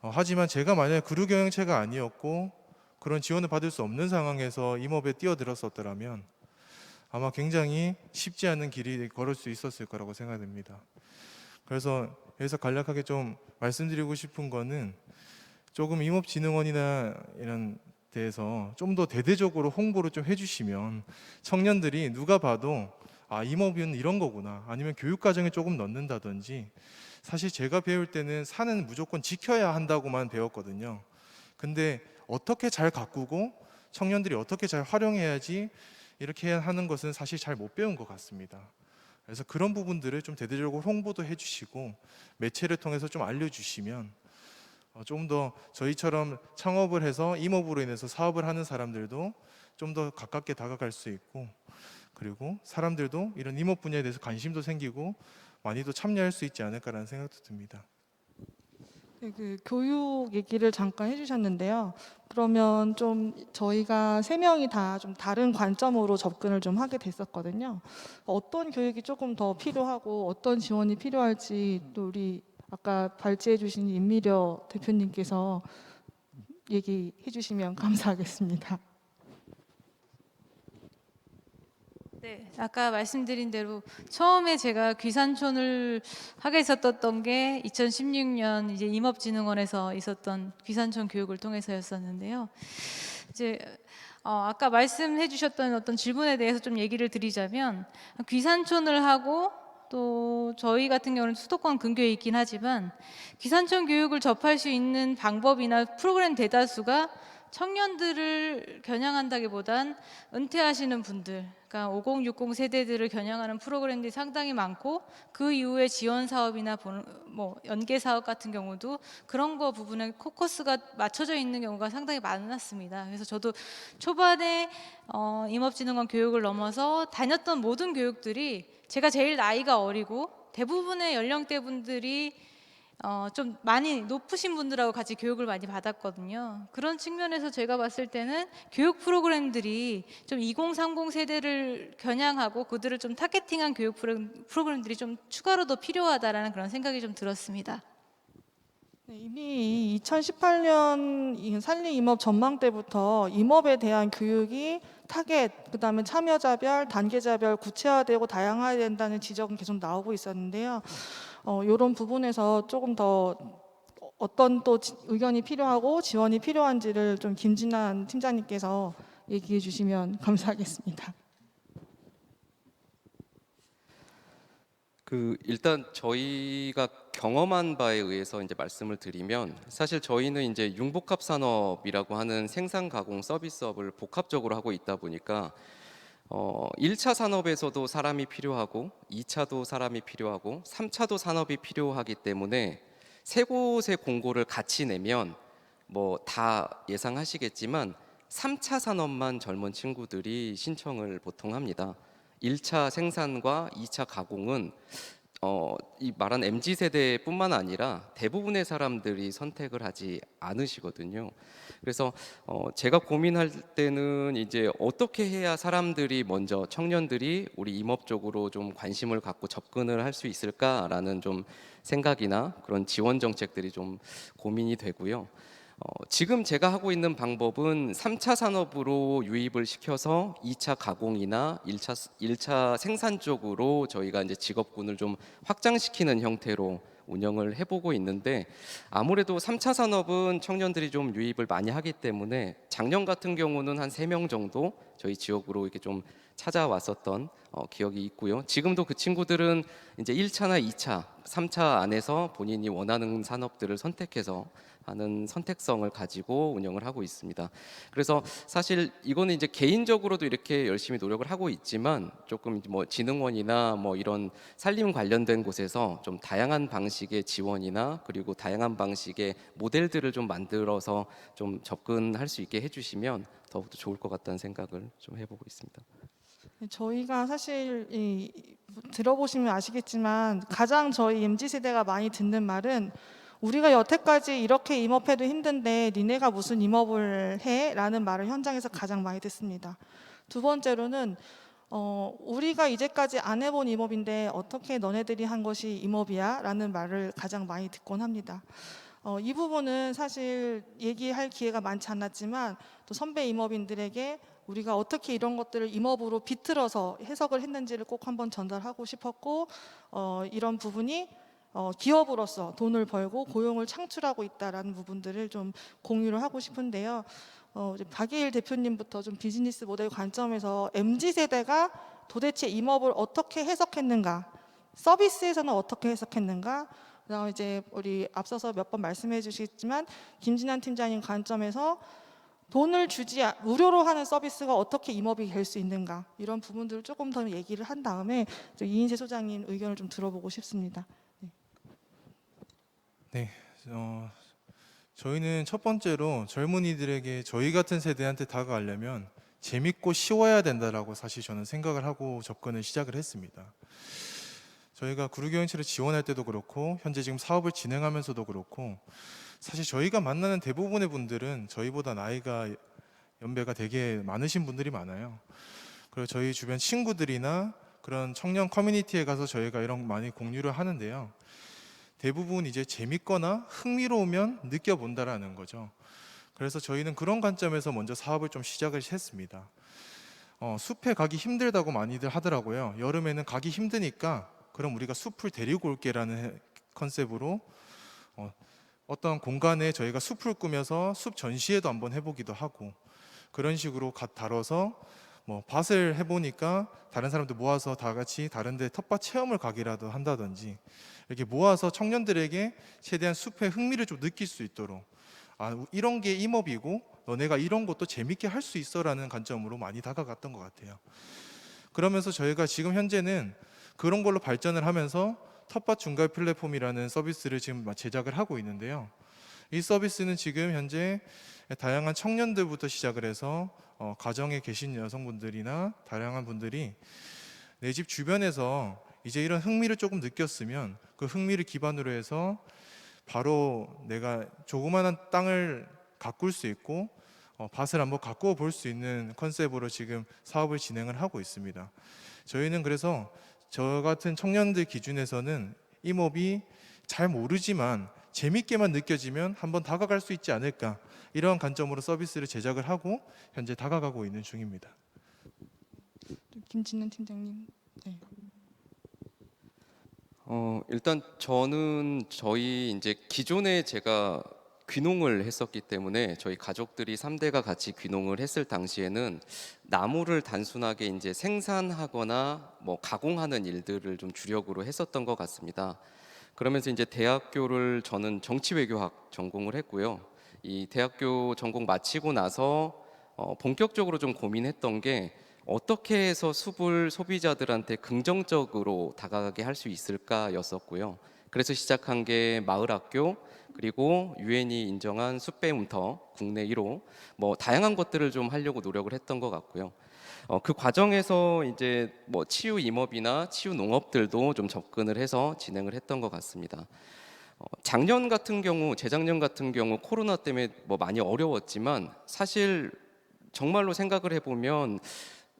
하지만 제가 만약에 그루 경영체가 아니었고 그런 지원을 받을 수 없는 상황에서 임업에 뛰어들었었더라면 아마 굉장히 쉽지 않은 길이 걸을 수 있었을 거라고 생각됩니다. 그래서 여기서 간략하게 좀 말씀드리고 싶은 거는 조금 임업진흥원이나 이런 데에서 좀 더 대대적으로 홍보를 좀 해주시면 청년들이 누가 봐도 임업은 이런 거구나 아니면 교육과정에 조금 넣는다든지 사실 제가 배울 때는 산은 무조건 지켜야 한다고만 배웠거든요. 근데 어떻게 잘 가꾸고 청년들이 어떻게 잘 활용해야지 이렇게 하는 것은 사실 잘 못 배운 것 같습니다. 그래서 그런 부분들을 좀 대대적으로 홍보도 해주시고 매체를 통해서 좀 알려주시면 좀 더 저희처럼 창업을 해서 임업으로 인해서 사업을 하는 사람들도 좀 더 가깝게 다가갈 수 있고 그리고 사람들도 이런 임업 분야에 대해서 관심도 생기고 많이도 참여할 수 있지 않을까라는 생각도 듭니다. 네, 그 교육 얘기를 잠깐 해주셨는데요. 그러면 좀 저희가 세 명이 다 좀 다른 관점으로 접근을 좀 하게 됐었거든요. 어떤 교육이 조금 더 필요하고 어떤 지원이 필요할지 또 우리 아까 발제해주신 임미려 대표님께서 얘기해주시면 감사하겠습니다. 네, 아까 말씀드린 대로 처음에 제가 귀산촌을 하게 있었던 게 2016년 이제 임업진흥원에서 있었던 귀산촌 교육을 통해서였었는데요. 이제 아까 말씀해 주셨던 어떤 질문에 대해서 좀 얘기를 드리자면 귀산촌을 하고 또 저희 같은 경우는 수도권 근교에 있긴 하지만 기산청 교육을 접할 수 있는 방법이나 프로그램 대다수가 청년들을 겨냥한다기보단 은퇴하시는 분들, 그러니까 5060 세대들을 겨냥하는 프로그램들이 상당히 많고, 그 이후에 지원 사업이나 뭐 연계 사업 같은 경우도 그런 거 부분에 포커스가 맞춰져 있는 경우가 상당히 많았습니다. 그래서 저도 초반에 임업진흥원 교육을 넘어서 다녔던 모든 교육들이 제가 제일 나이가 어리고 대부분의 연령대 분들이 좀 많이 높으신 분들하고 같이 교육을 많이 받았거든요. 그런 측면에서 제가 봤을 때는 교육 프로그램들이 좀 2030 세대를 겨냥하고 그들을 좀 타겟팅한 교육 프로그램들이 좀 추가로 더 필요하다라는 그런 생각이 좀 들었습니다. 네, 이미 2018년 산림 임업 전망 때부터 임업에 대한 교육이 타겟, 그다음에 참여자별, 단계자별 구체화되고 다양화해야 된다는 지적은 계속 나오고 있었는데요. 이런 부분에서 조금 더 어떤 또 의견이 필요하고 지원이 필요한지를 좀 김진환 팀장님께서 얘기해 주시면 감사하겠습니다. 일단 저희가 경험한 바에 의해서 이제 말씀을 드리면, 사실 저희는 이제 융복합 산업이라고 하는 생산 가공 서비스업을 복합적으로 하고 있다 보니까 1차 산업에서도 사람이 필요하고 2차도 사람이 필요하고 3차도 산업이 필요하기 때문에 세 곳의 공고를 같이 내면 뭐 다 예상하시겠지만 3차 산업만 젊은 친구들이 신청을 보통 합니다. 1차 생산과 2차 가공은 이 말한 MZ 세대뿐만 아니라 대부분의 사람들이 선택을 하지 않으시거든요. 그래서 제가 고민할 때는 이제 어떻게 해야 사람들이 먼저, 청년들이 우리 임업 쪽으로 좀 관심을 갖고 접근을 할 수 있을까라는 좀 생각이나 그런 지원 정책들이 좀 고민이 되고요. 지금 제가 하고 있는 방법은 3차 산업으로 유입을 시켜서 2차 가공이나 1차 생산 쪽으로 저희가 이제 직업군을 좀 확장시키는 형태로 운영을 해보고 있는데, 아무래도 3차 산업은 청년들이 좀 유입을 많이 하기 때문에 작년 같은 경우는 한 3명 정도 저희 지역으로 이렇게 좀 찾아왔었던 기억이 있고요. 지금도 그 친구들은 이제 1차나 2차, 3차 안에서 본인이 원하는 산업들을 선택해서 하는 선택성을 가지고 운영을 하고 있습니다. 그래서 사실 이거는 이제 개인적으로도 이렇게 열심히 노력을 하고 있지만, 조금 뭐 진흥원이나 뭐 이런 산림 관련된 곳에서 좀 다양한 방식의 지원이나 그리고 다양한 방식의 모델들을 좀 만들어서 좀 접근할 수 있게 해주시면 더욱더 좋을 것 같다는 생각을 좀 해보고 있습니다. 저희가 사실 들어보시면 아시겠지만 가장 저희 MZ 세대가 많이 듣는 말은, 우리가 여태까지 이렇게 임업해도 힘든데 니네가 무슨 임업을 해? 라는 말을 현장에서 가장 많이 듣습니다. 두 번째로는 우리가 이제까지 안 해본 임업인데 어떻게 너네들이 한 것이 임업이야? 라는 말을 가장 많이 듣곤 합니다. 이 부분은 사실 얘기할 기회가 많지 않았지만 또 선배 임업인들에게 우리가 어떻게 이런 것들을 임업으로 비틀어서 해석을 했는지를 꼭 한번 전달하고 싶었고, 이런 부분이 기업으로서 돈을 벌고 고용을 창출하고 있다라는 부분들을 좀 공유를 하고 싶은데요. 이제 박예일 대표님부터 좀 비즈니스 모델 관점에서 MZ 세대가 도대체 임업을 어떻게 해석했는가, 서비스에서는 어떻게 해석했는가, 그다음에 이제 우리 앞서서 몇 번 말씀해 주시겠지만 김진환 팀장님 관점에서 돈을 주지 무료로 하는 서비스가 어떻게 임업이 될 수 있는가, 이런 부분들을 조금 더 얘기를 한 다음에 이인세 소장님 의견을 좀 들어보고 싶습니다. 네, 저희는 첫 번째로 젊은이들에게 저희 같은 세대한테 다가가려면 재밌고 쉬워야 된다라고 사실 저는 생각을 하고 접근을 시작을 했습니다. 저희가 구루경영체를 지원할 때도 그렇고 현재 지금 사업을 진행하면서도 그렇고, 사실 저희가 만나는 대부분의 분들은 저희보다 나이가 연배가 되게 많으신 분들이 많아요. 그리고 저희 주변 친구들이나 그런 청년 커뮤니티에 가서 저희가 이런 거 많이 공유를 하는데요. 대부분 이제 재밌거나 흥미로우면 느껴본다라는 거죠. 그래서 저희는 그런 관점에서 먼저 사업을 좀 시작을 했습니다. 숲에 가기 힘들다고 많이들 하더라고요. 여름에는 가기 힘드니까 그럼 우리가 숲을 데리고 올게라는 컨셉으로 어떤 공간에 저희가 숲을 꾸며서 숲 전시회도 한번 해보기도 하고, 그런 식으로 다뤄서 뭐 밭을 해보니까 다른 사람들 모아서 다 같이 다른데 텃밭 체험을 가기라도 한다든지 이렇게 모아서 청년들에게 최대한 숲의 흥미를 좀 느낄 수 있도록 이런 게 임업이고 너네가 이런 것도 재밌게 할 수 있어라는 관점으로 많이 다가갔던 것 같아요. 그러면서 저희가 지금 현재는 그런 걸로 발전을 하면서 텃밭 중개 플랫폼이라는 서비스를 지금 제작을 하고 있는데요. 이 서비스는 지금 현재 다양한 청년들부터 시작을 해서 가정에 계신 여성분들이나 다양한 분들이 내 집 주변에서 이제 이런 흥미를 조금 느꼈으면 그 흥미를 기반으로 해서 바로 내가 조그마한 땅을 가꿀 수 있고 밭을 한번 가꾸어 볼 수 있는 컨셉으로 지금 사업을 진행을 하고 있습니다. 저희는 그래서 저 같은 청년들 기준에서는 임업이 잘 모르지만 재밌게만 느껴지면 한번 다가갈 수 있지 않을까, 이런 관점으로 서비스를 제작을 하고 현재 다가가고 있는 중입니다. 김진은 팀장님. 네. 일단 저는 저희 이제 기존에 제가 귀농을 했었기 때문에 저희 가족들이 3대가 같이 귀농을 했을 당시에는 나무를 단순하게 이제 생산하거나 뭐 가공하는 일들을 좀 주력으로 했었던 것 같습니다. 그러면서 이제 대학교를 저는 정치외교학 전공을 했고요. 이 대학교 전공 마치고 나서 본격적으로 좀 고민했던 게 어떻게 해서 숲을 소비자들한테 긍정적으로 다가가게 할 수 있을까였었고요. 그래서 시작한 게 마을학교, 그리고 유엔이 인정한 숲배움터 국내 1호, 뭐 다양한 것들을 좀 하려고 노력을 했던 것 같고요. 그 과정에서 이제 뭐 치유 임업이나 치유 농업들도 좀 접근을 해서 진행을 했던 것 같습니다. 작년 같은 경우, 재작년 같은 경우 코로나 때문에 뭐 많이 어려웠지만 사실 정말로 생각을 해보면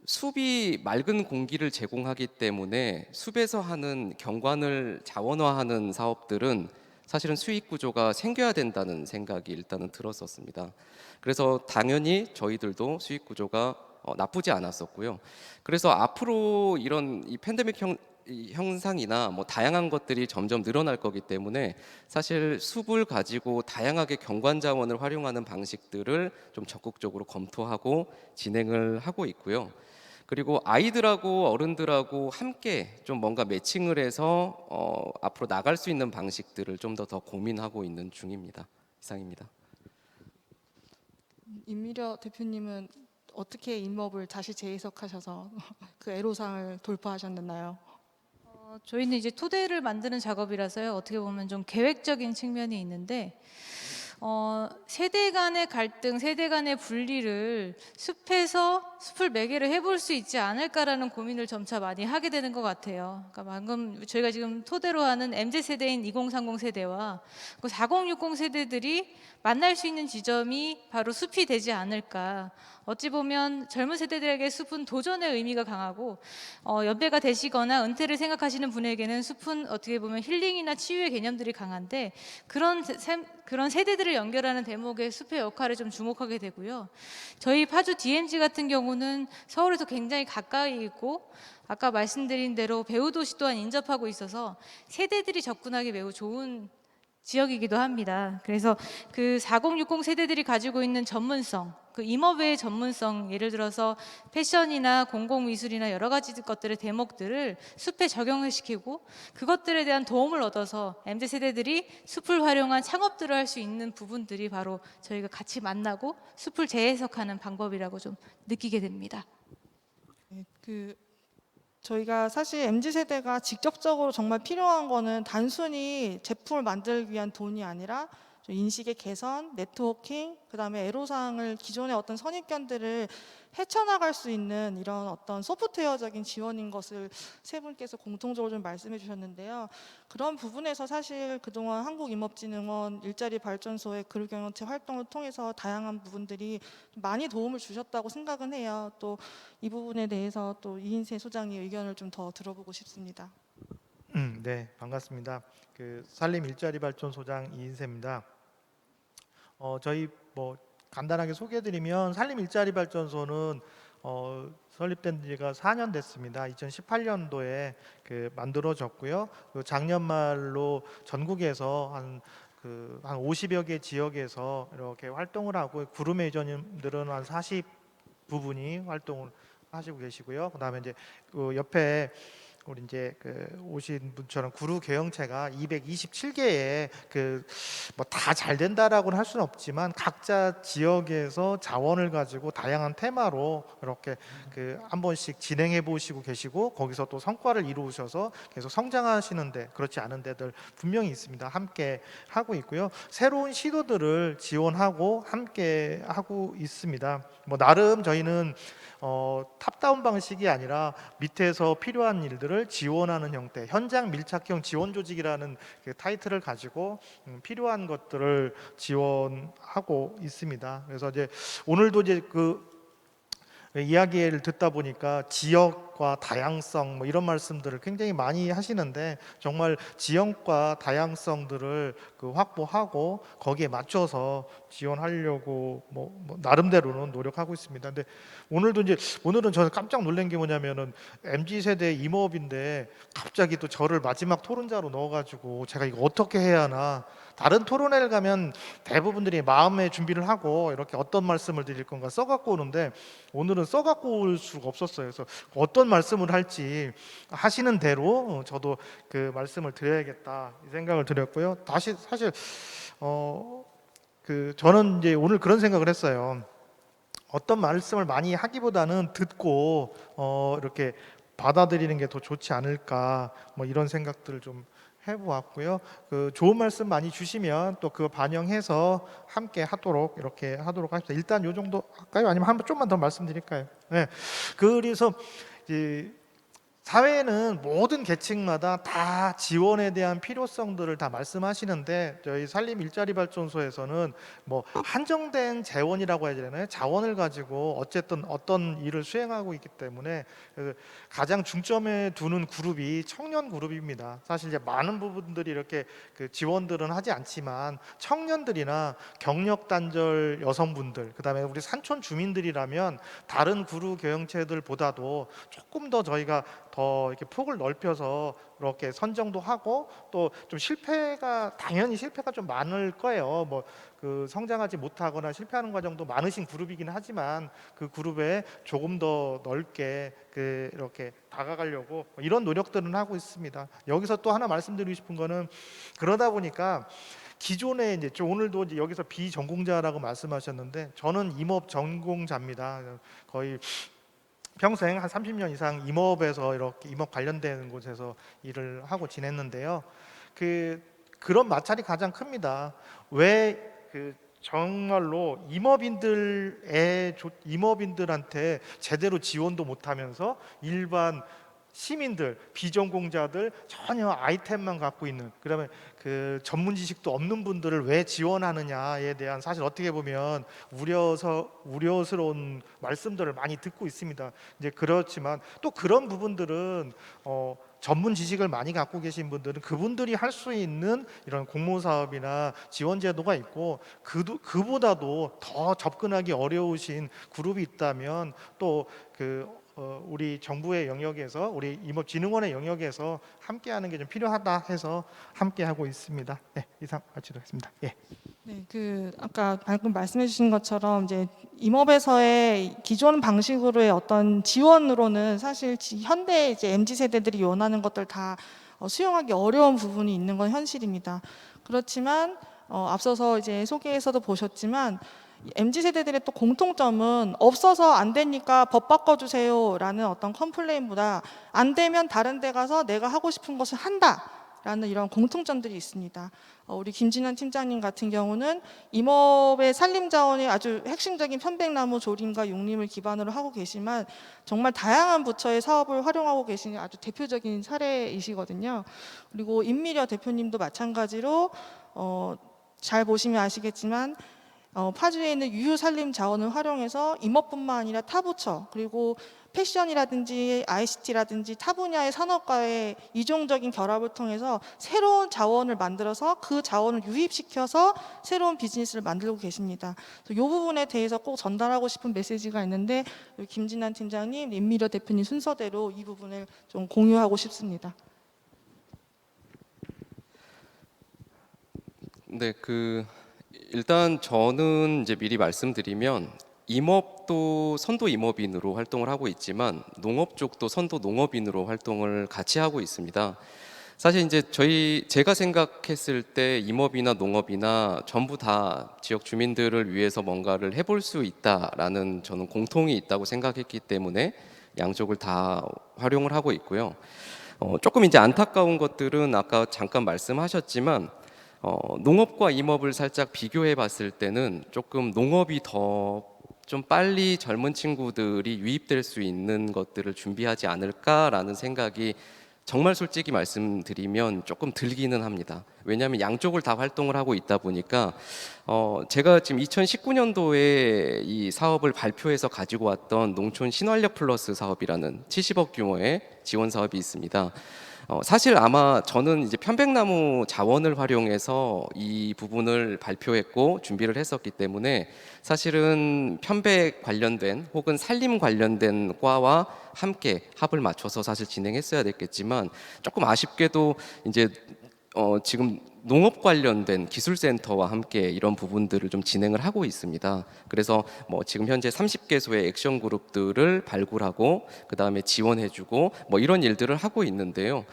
숲이 맑은 공기를 제공하기 때문에 숲에서 하는 경관을 자원화하는 사업들은 사실은 수익 구조가 생겨야 된다는 생각이 일단은 들었었습니다. 그래서 당연히 저희들도 수익 구조가 나쁘지 않았었고요. 그래서 앞으로 이런 이 팬데믹 형상이나 뭐 다양한 것들이 점점 늘어날 거기 때문에 사실 숲을 가지고 다양하게 경관 자원을 활용하는 방식들을 좀 적극적으로 검토하고 진행을 하고 있고요. 그리고 아이들하고 어른들하고 함께 좀 뭔가 매칭을 해서 앞으로 나갈 수 있는 방식들을 좀 더 고민하고 있는 중입니다. 이상입니다. 임미려 대표님은 어떻게 임업을 다시 재해석하셔서 그 애로사항을 돌파하셨나요? 저희는 이제 토대를 만드는 작업이라서요. 어떻게 보면 좀 계획적인 측면이 있는데 세대 간의 갈등, 세대 간의 분리를 숲에서 숲을 매개로 해볼 수 있지 않을까라는 고민을 점차 많이 하게 되는 것 같아요. 그러니까 방금 저희가 지금 토대로 하는 MZ세대인 2030 세대와 그 4060 세대들이 만날 수 있는 지점이 바로 숲이 되지 않을까. 어찌 보면 젊은 세대들에게 숲은 도전의 의미가 강하고 연배가 되시거나 은퇴를 생각하시는 분에게는 숲은 어떻게 보면 힐링이나 치유의 개념들이 강한데 그런 세대들을 연결하는 대목의 숲의 역할에 좀 주목하게 되고요. 저희 파주 DMZ 같은 경우는 서울에서 굉장히 가까이 있고 아까 말씀드린 대로 배우도시 또한 인접하고 있어서 세대들이 접근하기 매우 좋은 지역이기도 합니다. 그래서 그 4060 세대들이 가지고 있는 전문성, 그 임업의 전문성, 예를 들어서 패션이나 공공미술이나 여러 가지 것들의 대목들을 숲에 적용을 시키고 그것들에 대한 도움을 얻어서 MZ세대들이 숲을 활용한 창업들을 할 수 있는 부분들이 바로 저희가 같이 만나고 숲을 재해석하는 방법이라고 좀 느끼게 됩니다. 네, 저희가 사실 MZ세대가 직접적으로 정말 필요한 거는 단순히 제품을 만들기 위한 돈이 아니라 좀 인식의 개선, 네트워킹, 그다음에 애로사항을 기존의 어떤 선입견들을 헤쳐나갈 수 있는 이런 어떤 소프트웨어적인 지원인 것을 세 분께서 공통적으로 좀 말씀해 주셨는데요. 그런 부분에서 사실 그동안 한국임업진흥원 일자리발전소의 그룹경영체 활동을 통해서 다양한 부분들이 많이 도움을 주셨다고 생각은 해요. 또 이 부분에 대해서 또 이인세 소장의 의견을 좀 더 들어보고 싶습니다. 네, 반갑습니다. 그 산림 일자리발전소장 이인세입니다. 저희 뭐 간단하게 소개해드리면 산림 일자리발전소는 설립된 지가 4년 됐습니다. 2018년도에 만들어졌고요. 그리고 작년 말로 전국에서 한 50여 개 지역에서 이렇게 활동을 하고 그룹 매니저님들은 한 40부분이 활동을 하시고 계시고요. 그다음에 이제 그 옆에 우리 이제 그 오신 분처럼 구루 개형체가 227개의 그 뭐 다 잘 된다라고는 할 수는 없지만 각자 지역에서 자원을 가지고 다양한 테마로 이렇게 그 한 번씩 진행해 보시고 계시고 거기서 또 성과를 이루셔서 계속 성장하시는데 그렇지 않은 데들 분명히 있습니다. 함께 하고 있고요. 새로운 시도들을 지원하고 함께 하고 있습니다. 뭐 나름 저희는 탑다운 방식이 아니라 밑에서 필요한 일들을 지원하는 형태, 현장 밀착형 지원 조직이라는 그 타이틀을 가지고 필요한 것들을 지원하고 있습니다. 그래서 이제 오늘도 이제 그 이야기를 듣다 보니까 지역과 다양성 뭐 이런 말씀들을 굉장히 많이 하시는데 정말 지역과 다양성들을 그 확보하고 거기에 맞춰서 지원하려고 뭐 나름대로는 노력하고 있습니다. 근데 오늘은 저는 깜짝 놀란 게 뭐냐면은 MZ 세대 임업인데 갑자기 또 저를 마지막 토론자로 넣어가지고 제가 이거 어떻게 해야 하나. 다른 토론회를 가면 대부분들이 마음의 준비를 하고 이렇게 어떤 말씀을 드릴 건가 써갖고 오는데 오늘은 써갖고 올 수가 없었어요. 그래서 어떤 말씀을 할지 하시는 대로 저도 그 말씀을 드려야겠다 이 생각을 드렸고요. 다시 사실 그 저는 이제 오늘 그런 생각을 했어요. 어떤 말씀을 많이 하기보다는 듣고 이렇게 받아들이는 게 더 좋지 않을까 뭐 이런 생각들을 좀 해보았고요. 그 좋은 말씀 많이 주시면 또 그거 반영해서 함께 하도록 이렇게 하도록 하십시다. 일단 요 정도 할까요? 아니면 한번 좀만 더 말씀드릴까요? 네. 그래서 이제 사회는 모든 계층마다 다 지원에 대한 필요성들을 다 말씀하시는데 저희 산림 일자리 발전소에서는 뭐 한정된 재원이라고 해야 되나요? 자원을 가지고 어쨌든 어떤 일을 수행하고 있기 때문에 가장 중점에 두는 그룹이 청년 그룹입니다. 사실 이제 많은 부분들이 이렇게 그 지원들은 하지 않지만 청년들이나 경력 단절 여성분들, 그다음에 우리 산촌 주민들이라면 다른 구루 교형체들보다도 조금 더 저희가 더 이렇게 폭을 넓혀서 이렇게 선정도 하고 또 좀 당연히 실패가 좀 많을 거예요. 뭐 그 성장하지 못하거나 실패하는 과정도 많으신 그룹이긴 하지만 그 그룹에 조금 더 넓게 그 이렇게 다가가려고 이런 노력들은 하고 있습니다. 여기서 또 하나 말씀드리고 싶은 거는 그러다 보니까 기존에 이제 오늘도 이제 여기서 비전공자라고 말씀하셨는데 저는 임업 전공자입니다. 거의 평생 한 30년 이상 임업에서 이렇게 임업 관련된 곳에서 일을 하고 지냈는데요. 그런 마찰이 가장 큽니다. 왜 그 정말로 임업인들한테 제대로 지원도 못하면서 일반 시민들, 비전공자들 전혀 아이템만 갖고 있는 그다음에 그 전문 지식도 없는 분들을 왜 지원하느냐에 대한 사실 어떻게 보면 우려스러운 말씀들을 많이 듣고 있습니다. 이제 그렇지만 또 그런 부분들은 전문 지식을 많이 갖고 계신 분들은 그분들이 할 수 있는 이런 공모 사업이나 지원 제도가 있고 그보다도 더 접근하기 어려우신 그룹이 있다면 또 우리 정부의 영역에서 우리 임업진흥원의 영역에서 함께하는 게 좀 필요하다 해서 함께하고 있습니다. 네, 이상 마치도록 하겠습니다. 예. 네, 아까 방금 말씀해주신 것처럼 이제 임업에서의 기존 방식으로의 어떤 지원으로는 사실 현대 이제 MZ 세대들이 원하는 것들 다 수용하기 어려운 부분이 있는 건 현실입니다. 그렇지만 앞서서 이제 소개에서도 보셨지만 MZ 세대들의 또 공통점은 없어서 안 되니까 법 바꿔주세요라는 어떤 컴플레인보다 안 되면 다른 데 가서 내가 하고 싶은 것을 한다라는 이런 공통점들이 있습니다. 우리 김진환 팀장님 같은 경우는 임업의 산림자원의 아주 핵심적인 편백나무 조림과 용림을 기반으로 하고 계시지만 정말 다양한 부처의 사업을 활용하고 계신 아주 대표적인 사례이시거든요. 그리고 임미려 대표님도 마찬가지로 잘 보시면 아시겠지만 파주에 있는 유휴 산림 자원을 활용해서 임업뿐만 아니라 타 부처 그리고 패션이라든지 ICT라든지 타 분야의 산업과의 이종적인 결합을 통해서 새로운 자원을 만들어서 그 자원을 유입시켜서 새로운 비즈니스를 만들고 계십니다. 이 부분에 대해서 꼭 전달하고 싶은 메시지가 있는데 김진환 팀장님, 임미려 대표님 순서대로 이 부분을 좀 공유하고 싶습니다. 네, 일단 저는 이제 미리 말씀드리면 임업 임업도 선도 임업인으로 활동을 하고 있지만 농업 쪽도 선도 농업인으로 활동을 같이 하고 있습니다. 사실 이제 제가 생각했을 때 임업이나 농업이나 전부 다 지역 주민들을 위해서 뭔가를 해볼 수 있다라는 저는 공통이 있다고 생각했기 때문에 양쪽을 다 활용을 하고 있고요. 조금 이제 안타까운 것들은 아까 잠깐 말씀하셨지만 농업과 임업을 살짝 비교해 봤을 때는 조금 농업이 더 좀 빨리 젊은 친구들이 유입될 수 있는 것들을 준비하지 않을까라는 생각이 정말 솔직히 말씀드리면 조금 들기는 합니다. 왜냐하면 양쪽을 다 활동을 하고 있다 보니까 제가 지금 2019년도에 이 사업을 발표해서 가지고 왔던 농촌 신활력 플러스 사업이라는 70억 규모의 지원 사업이 있습니다. 사실 아마 저는 이제 편백나무 자원을 활용해서 이 부분을 발표했고 준비를 했었기 때문에 사실은 편백 관련된 혹은 산림 관련된 과와 함께 합을 맞춰서 사실 진행했어야 됐겠지만 조금 아쉽게도 이제 지금 농업 관련된 기술센터와 함께 이런 부분들을 좀 진행을 하고 있습니다. 그래서 뭐 지금 현재 30개소의 액션 그룹들을 발굴하고 그 다음에 지원해주고 뭐 이런 일들을 하고 있는데요.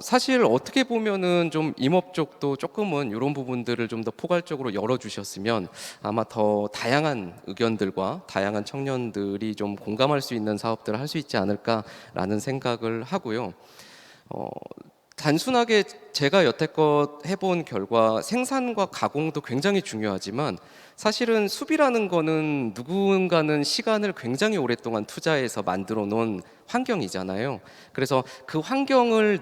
사실 어떻게 보면은 좀 임업 쪽도 조금은 이런 부분들을 좀 더 포괄적으로 열어주셨으면 아마 더 다양한 의견들과 다양한 청년들이 좀 공감할 수 있는 사업들을 할 수 있지 않을까라는 생각을 하고요. 단순하게 제가 여태껏 해본 결과 생산과 가공도 굉장히 중요하지만 사실은 숲이라는 거는 누군가는 시간을 굉장히 오랫동안 투자해서 만들어 놓은 환경이잖아요. 그래서 그 환경을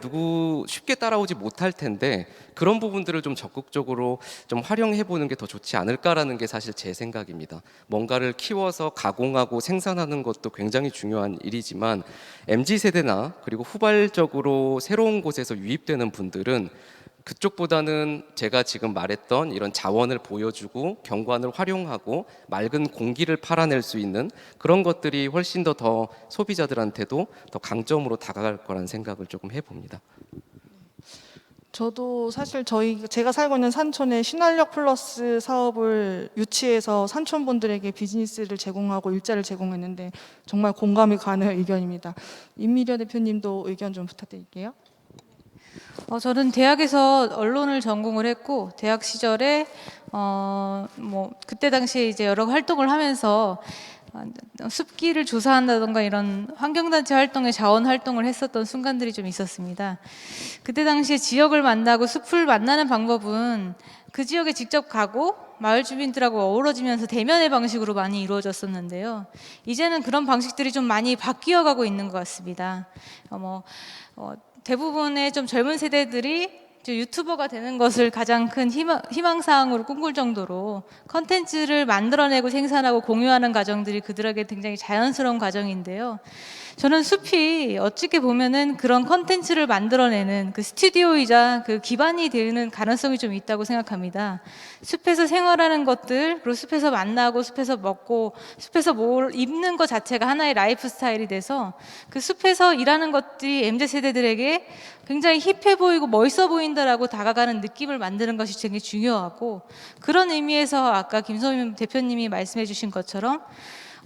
쉽게 따라오지 못할 텐데 그런 부분들을 좀 적극적으로 좀 활용해 보는 게 더 좋지 않을까라는 게 사실 제 생각입니다. 뭔가를 키워서 가공하고 생산하는 것도 굉장히 중요한 일이지만 MZ세대나 그리고 후발적으로 새로운 곳에서 유입되는 분들은 그쪽보다는 제가 지금 말했던 이런 자원을 보여주고 경관을 활용하고 맑은 공기를 팔아낼 수 있는 그런 것들이 훨씬 더 소비자들한테도 더 강점으로 다가갈 거라는 생각을 조금 해봅니다. 저도 사실 제가 살고 있는 산촌에 신활력 플러스 사업을 유치해서 산촌 분들에게 비즈니스를 제공하고 일자리를 제공했는데 정말 공감이 가는 의견입니다. 임미려 대표님도 의견 좀 부탁드릴게요. 저는 대학에서 언론을 전공을 했고 대학 시절에 뭐 그때 당시에 이제 여러 활동을 하면서 숲길을 조사한다던가 이런 환경단체 활동에 자원 활동을 했었던 순간들이 좀 있었습니다. 그때 당시에 지역을 만나고 숲을 만나는 방법은 그 지역에 직접 가고 마을 주민들하고 어우러지면서 대면의 방식으로 많이 이루어졌었는데요. 이제는 그런 방식들이 좀 많이 바뀌어가고 있는 것 같습니다. 대부분의 좀 젊은 세대들이 유튜버가 되는 것을 가장 큰 희망사항으로 꿈꿀 정도로 컨텐츠를 만들어내고 생산하고 공유하는 과정들이 그들에게 굉장히 자연스러운 과정인데요. 저는 숲이 어떻게 보면은 그런 컨텐츠를 만들어내는 그 스튜디오이자 그 기반이 되는 가능성이 좀 있다고 생각합니다. 숲에서 생활하는 것들, 그리고 숲에서 만나고, 숲에서 먹고, 숲에서 뭘 입는 것 자체가 하나의 라이프 스타일이 돼서 그 숲에서 일하는 것들이 MZ세대들에게 굉장히 힙해 보이고 멋있어 보인다라고 다가가는 느낌을 만드는 것이 굉장히 중요하고, 그런 의미에서 아까 김소민 대표님이 말씀해 주신 것처럼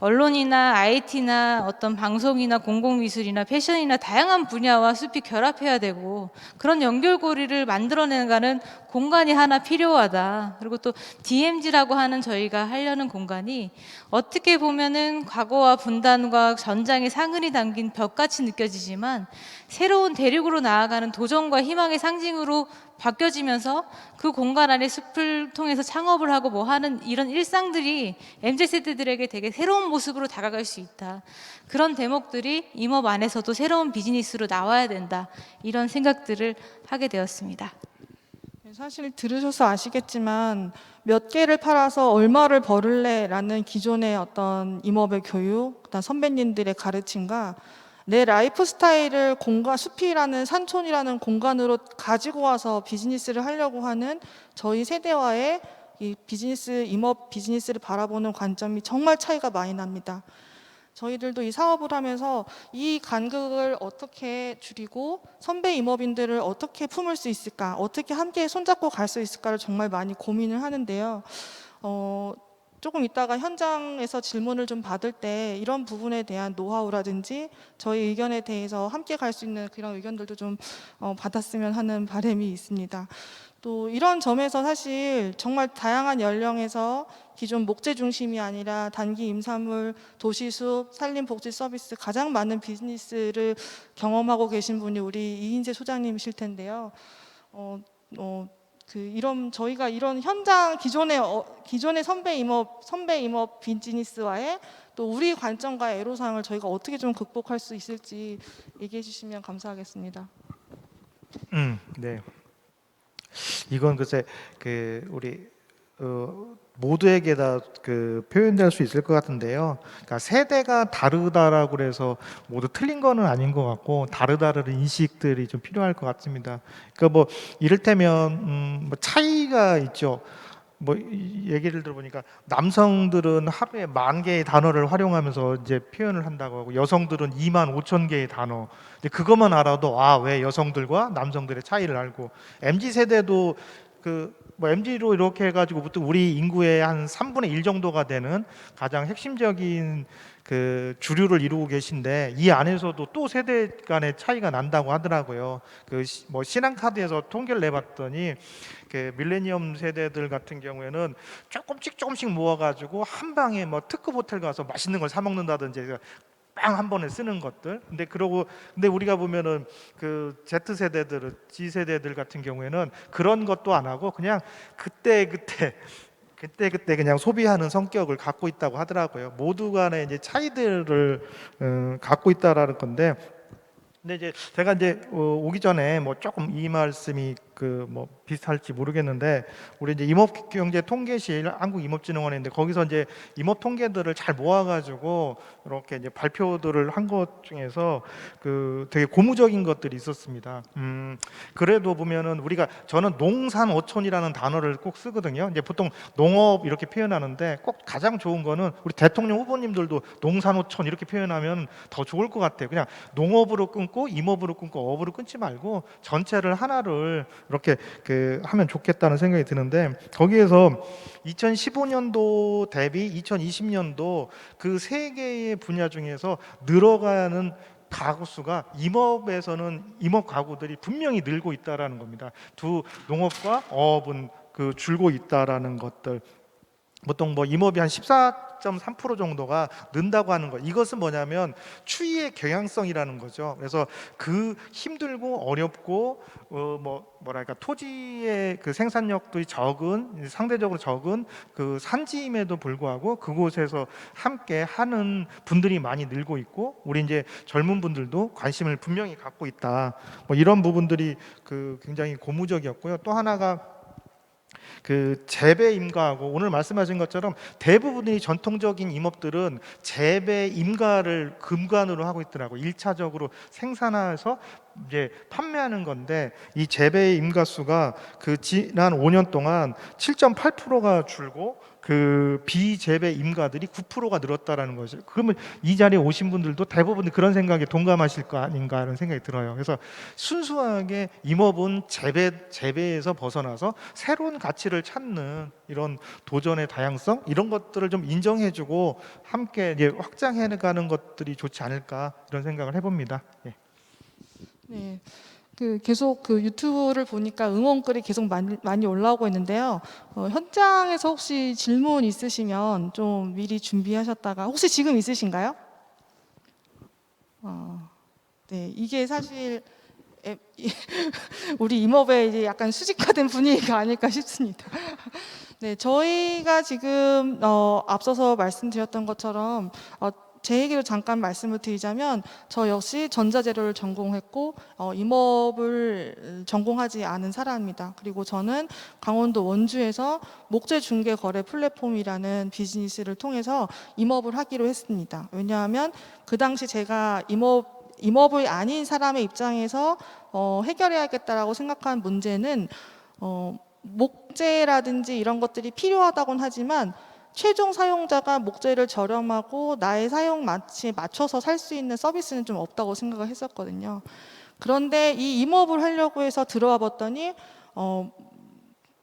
언론이나 IT나 어떤 방송이나 공공미술이나 패션이나 다양한 분야와 숲이 결합해야 되고 그런 연결고리를 만들어내가는 공간이 하나 필요하다. 그리고 또 DMZ라고 하는 저희가 하려는 공간이 어떻게 보면은 과거와 분단과 전장의 상흔이 담긴 벽같이 느껴지지만 새로운 대륙으로 나아가는 도전과 희망의 상징으로 바뀌어지면서 그 공간 안에 숲을 통해서 창업을 하고 뭐 하는 이런 일상들이 MZ세대들에게 되게 새로운 모습으로 다가갈 수 있다. 그런 대목들이 임업 안에서도 새로운 비즈니스로 나와야 된다. 이런 생각들을 하게 되었습니다. 사실 들으셔서 아시겠지만 몇 개를 팔아서 얼마를 벌을래라는 기존의 어떤 임업의 교육, 그다음 선배님들의 가르침과 내 라이프 스타일을 숲이라는 산촌이라는 공간으로 가지고 와서 비즈니스를 하려고 하는 저희 세대와의 이 임업 비즈니스를 바라보는 관점이 정말 차이가 많이 납니다. 저희들도 이 사업을 하면서 이 간극을 어떻게 줄이고 선배 임업인들을 어떻게 품을 수 있을까, 어떻게 함께 손잡고 갈 수 있을까를 정말 많이 고민을 하는데요. 조금 이따가 현장에서 질문을 좀 받을 때 이런 부분에 대한 노하우라든지 저희 의견에 대해서 함께 갈 수 있는 그런 의견들도 좀 받았으면 하는 바람이 있습니다. 또 이런 점에서 사실 정말 다양한 연령에서 기존 목재 중심이 아니라 단기 임산물, 도시숲, 산림복지 서비스 가장 많은 비즈니스를 경험하고 계신 분이 우리 이인재 소장님이실 텐데요. 저희가 이런 현장 기존의 선배 임업 비즈니스와의 또 우리 관점과 애로사항을 저희가 어떻게 좀 극복할 수 있을지 얘기해 주시면 감사하겠습니다. 네. 이건 글쎄 우리 모두에게 다 표현될 수 있을 것 같은데요. 그러니까 세대가 다르다라고 그래서 모두 틀린 거는 아닌 것 같고 다르다는 인식들이 좀 필요할 것 같습니다. 그러니까 뭐 이를테면 뭐 차이가 있죠. 뭐 얘기를 들어보니까 남성들은 하루에 10,000개의 단어를 활용하면서 이제 표현을 한다고 하고 여성들은 25,000개의 단어. 근데 그것만 알아도 왜 여성들과 남성들의 차이를 알고 MZ 세대도 뭐 MZ로 이렇게 해가지고부터 우리 인구의 한 3분의 1 정도가 되는 가장 핵심적인 주류를 이루고 계신데 이 안에서도 또 세대 간의 차이가 난다고 하더라고요. 뭐 신한카드에서 통계를 내봤더니 밀레니엄 세대들 같은 경우에는 조금씩 모아가지고 한 방에 뭐 특급 호텔 가서 맛있는 걸 사 먹는다든지 빵 한 번에 쓰는 것들. 근데 우리가 보면은 Z 세대들, G 세대들 같은 경우에는 그런 것도 안 하고 그냥 그때 그냥 소비하는 성격을 갖고 있다고 하더라고요. 모두 간에 이제 차이들을 갖고 있다라는 건데. 근데 이제 제가 이제 오기 전에 뭐 조금 이 말씀이 뭐 비슷할지 모르겠는데 우리 이제 임업경제통계실 한국임업진흥원인데 거기서 이제 임업 통계들을 잘 모아가지고 이렇게 이제 발표들을 한 것 중에서 되게 고무적인 것들이 있었습니다. 그래도 보면은 저는 농산어촌이라는 단어를 꼭 쓰거든요. 이제 보통 농업 이렇게 표현하는데 꼭 가장 좋은 거는 우리 대통령 후보님들도 농산어촌 이렇게 표현하면 더 좋을 것 같아요. 그냥 농업으로 끊고 임업으로 끊고 업으로 끊지 말고 전체를 하나를 이렇게 하면 좋겠다는 생각이 드는데 거기에서 2015년도 대비 2020년도 그 세 개의 분야 중에서 늘어가는 가구 수가 임업에서는 임업 가구들이 분명히 늘고 있다라는 겁니다. 농업과 어업은 줄고 있다라는 것들. 보통 뭐 임업이 한 14.3% 정도가 는다고 하는 거. 이것은 뭐냐면 추이의 경향성이라는 거죠. 그래서 힘들고 어렵고 뭐랄까 토지의 생산력도 상대적으로 적은 산지임에도 불구하고 그곳에서 함께 하는 분들이 많이 늘고 있고 우리 이제 젊은 분들도 관심을 분명히 갖고 있다. 뭐 이런 부분들이 굉장히 고무적이었고요. 또 하나가 재배 임가하고 오늘 말씀하신 것처럼 대부분의 전통적인 임업들은 재배 임가를 근간으로 하고 있더라고요. 1차적으로 생산해서 이제 판매하는 건데 이 재배 임가 수가 지난 5년 동안 7.8%가 줄고 비재배 임가들이 9%가 늘었다라는 거죠. 그러면 이 자리에 오신 분들도 대부분 그런 생각에 동감하실 거 아닌가 하는 생각이 들어요. 그래서 순수하게 임업은 재배에서 벗어나서 새로운 가치를 찾는 이런 도전의 다양성 이런 것들을 좀 인정해주고 함께 이제 확장해가는 것들이 좋지 않을까 이런 생각을 해봅니다. 예. 네. 계속 유튜브를 보니까 응원글이 계속 많이 올라오고 있는데요. 현장에서 혹시 질문 있으시면 좀 미리 준비하셨다가 혹시 지금 있으신가요? 네, 이게 사실 우리 임업의 이제 약간 수직화된 분위기가 아닐까 싶습니다. 네, 저희가 지금 앞서서 말씀드렸던 것처럼 제 얘기로 잠깐 말씀을 드리자면 저 역시 전자재료를 전공했고 임업을 전공하지 않은 사람입니다. 그리고 저는 강원도 원주에서 목재 중개 거래 플랫폼이라는 비즈니스를 통해서 임업을 하기로 했습니다. 왜냐하면 그 당시 제가 임업이 아닌 사람의 입장에서 해결해야겠다라고 생각한 문제는 목재라든지 이런 것들이 필요하다고는 하지만 최종 사용자가 목재를 저렴하고 나의 사용 마취에 맞춰서 살 수 있는 서비스는 좀 없다고 생각을 했었거든요. 그런데 이 임업을 하려고 해서 들어와 봤더니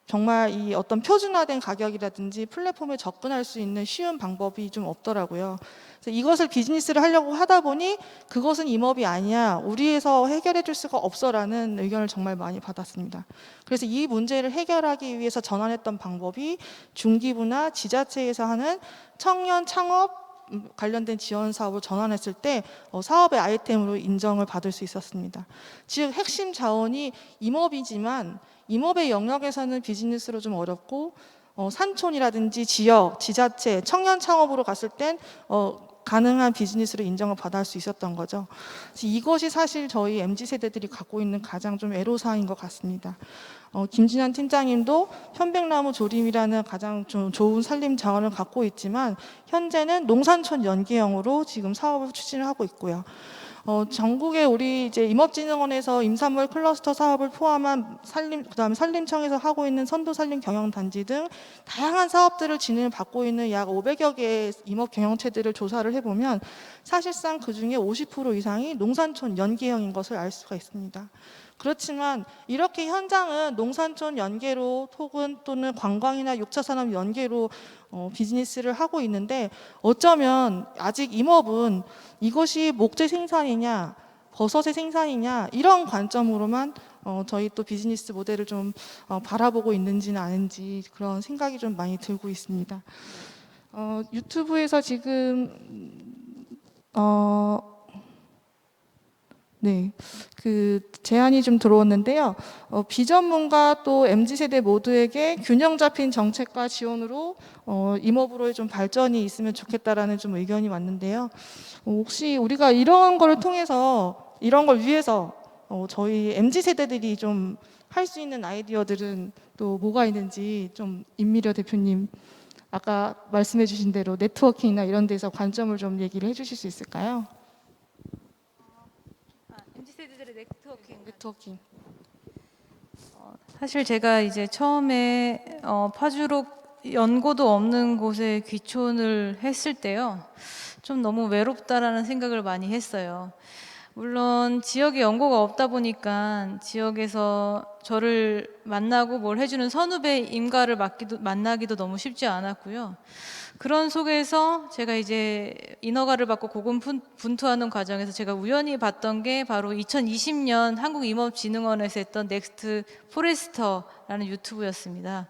정말 이 어떤 표준화된 가격이라든지 플랫폼에 접근할 수 있는 쉬운 방법이 좀 없더라고요. 그래서 이것을 비즈니스를 하려고 하다 보니 그것은 임업이 아니야, 우리에서 해결해 줄 수가 없어라는 의견을 정말 많이 받았습니다. 그래서 이 문제를 해결하기 위해서 전환했던 방법이 중기부나 지자체에서 하는 청년 창업 관련된 지원 사업을 전환했을 때 사업의 아이템으로 인정을 받을 수 있었습니다. 즉 핵심 자원이 임업이지만 임업의 영역에서는 비즈니스로 좀 어렵고 산촌이라든지 지역, 지자체, 청년 창업으로 갔을 땐 가능한 비즈니스로 인정을 받을 수 있었던 거죠. 그래서 이것이 사실 저희 MZ세대들이 갖고 있는 가장 좀 애로사항인 것 같습니다. 김진환 팀장님도 편백나무 조림이라는 가장 좀 좋은 산림 자원을 갖고 있지만 현재는 농산촌 연계형으로 지금 사업을 추진을 하고 있고요. 전국에 우리 이제 임업진흥원에서 임산물 클러스터 사업을 포함한 산림, 그다음에 산림청에서 하고 있는 선도산림 경영단지 등 다양한 사업들을 진행을 받고 있는 약 500여 개의 임업 경영체들을 조사를 해보면 사실상 그 중에 50% 이상이 농산촌 연계형인 것을 알 수가 있습니다. 그렇지만 이렇게 현장은 농산촌 연계로 또는 관광이나 6차 산업 연계로 비즈니스를 하고 있는데 어쩌면 아직 임업은 이것이 목재 생산이냐 버섯의 생산이냐 이런 관점으로만 저희 또 비즈니스 모델을 좀 바라보고 있는지는 아닌지 그런 생각이 좀 많이 들고 있습니다. 유튜브에서 지금 네, 그 제안이 좀 들어왔는데요. 비전문가 또 MZ세대 모두에게 균형 잡힌 정책과 지원으로 임업으로의 좀 발전이 있으면 좋겠다라는 좀 의견이 왔는데요. 혹시 우리가 이런 거를 통해서 이런 걸 위해서 저희 MZ세대들이 좀 할 수 있는 아이디어들은 또 뭐가 있는지 좀 임미려 대표님 아까 말씀해 주신 대로 네트워킹이나 이런 데서 관점을 좀 얘기를 해 주실 수 있을까요? MZ세대들의 네트워킹. 사실 제가 이제 처음에 파주로 연고도 없는 곳에 귀촌을 했을 때요, 좀 너무 외롭다라는 생각을 많이 했어요. 물론 지역에 연고가 없다 보니까 지역에서 저를 만나고 뭘 해주는 선후배 임가를 만나기도 너무 쉽지 않았고요. 그런 속에서 제가 이제 인허가를 받고 고군분투하는 과정에서 제가 우연히 봤던 게 바로 2020년 한국임업진흥원에서 했던 넥스트 포레스터라는 유튜브였습니다.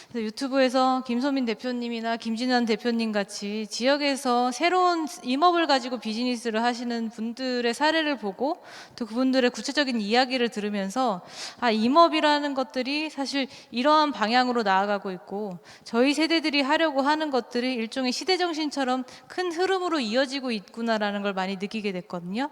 그래서 유튜브에서 김소민 대표님이나 김진환 대표님 같이 지역에서 새로운 임업을 가지고 비즈니스를 하시는 분들의 사례를 보고 또 그분들의 구체적인 이야기를 들으면서 임업이라는 것들이 사실 이러한 방향으로 나아가고 있고 저희 세대들이 하려고 하는 것들이 일종의 시대정신처럼 큰 흐름으로 이어지고 있구나라는 걸 많이 느끼게 됐거든요.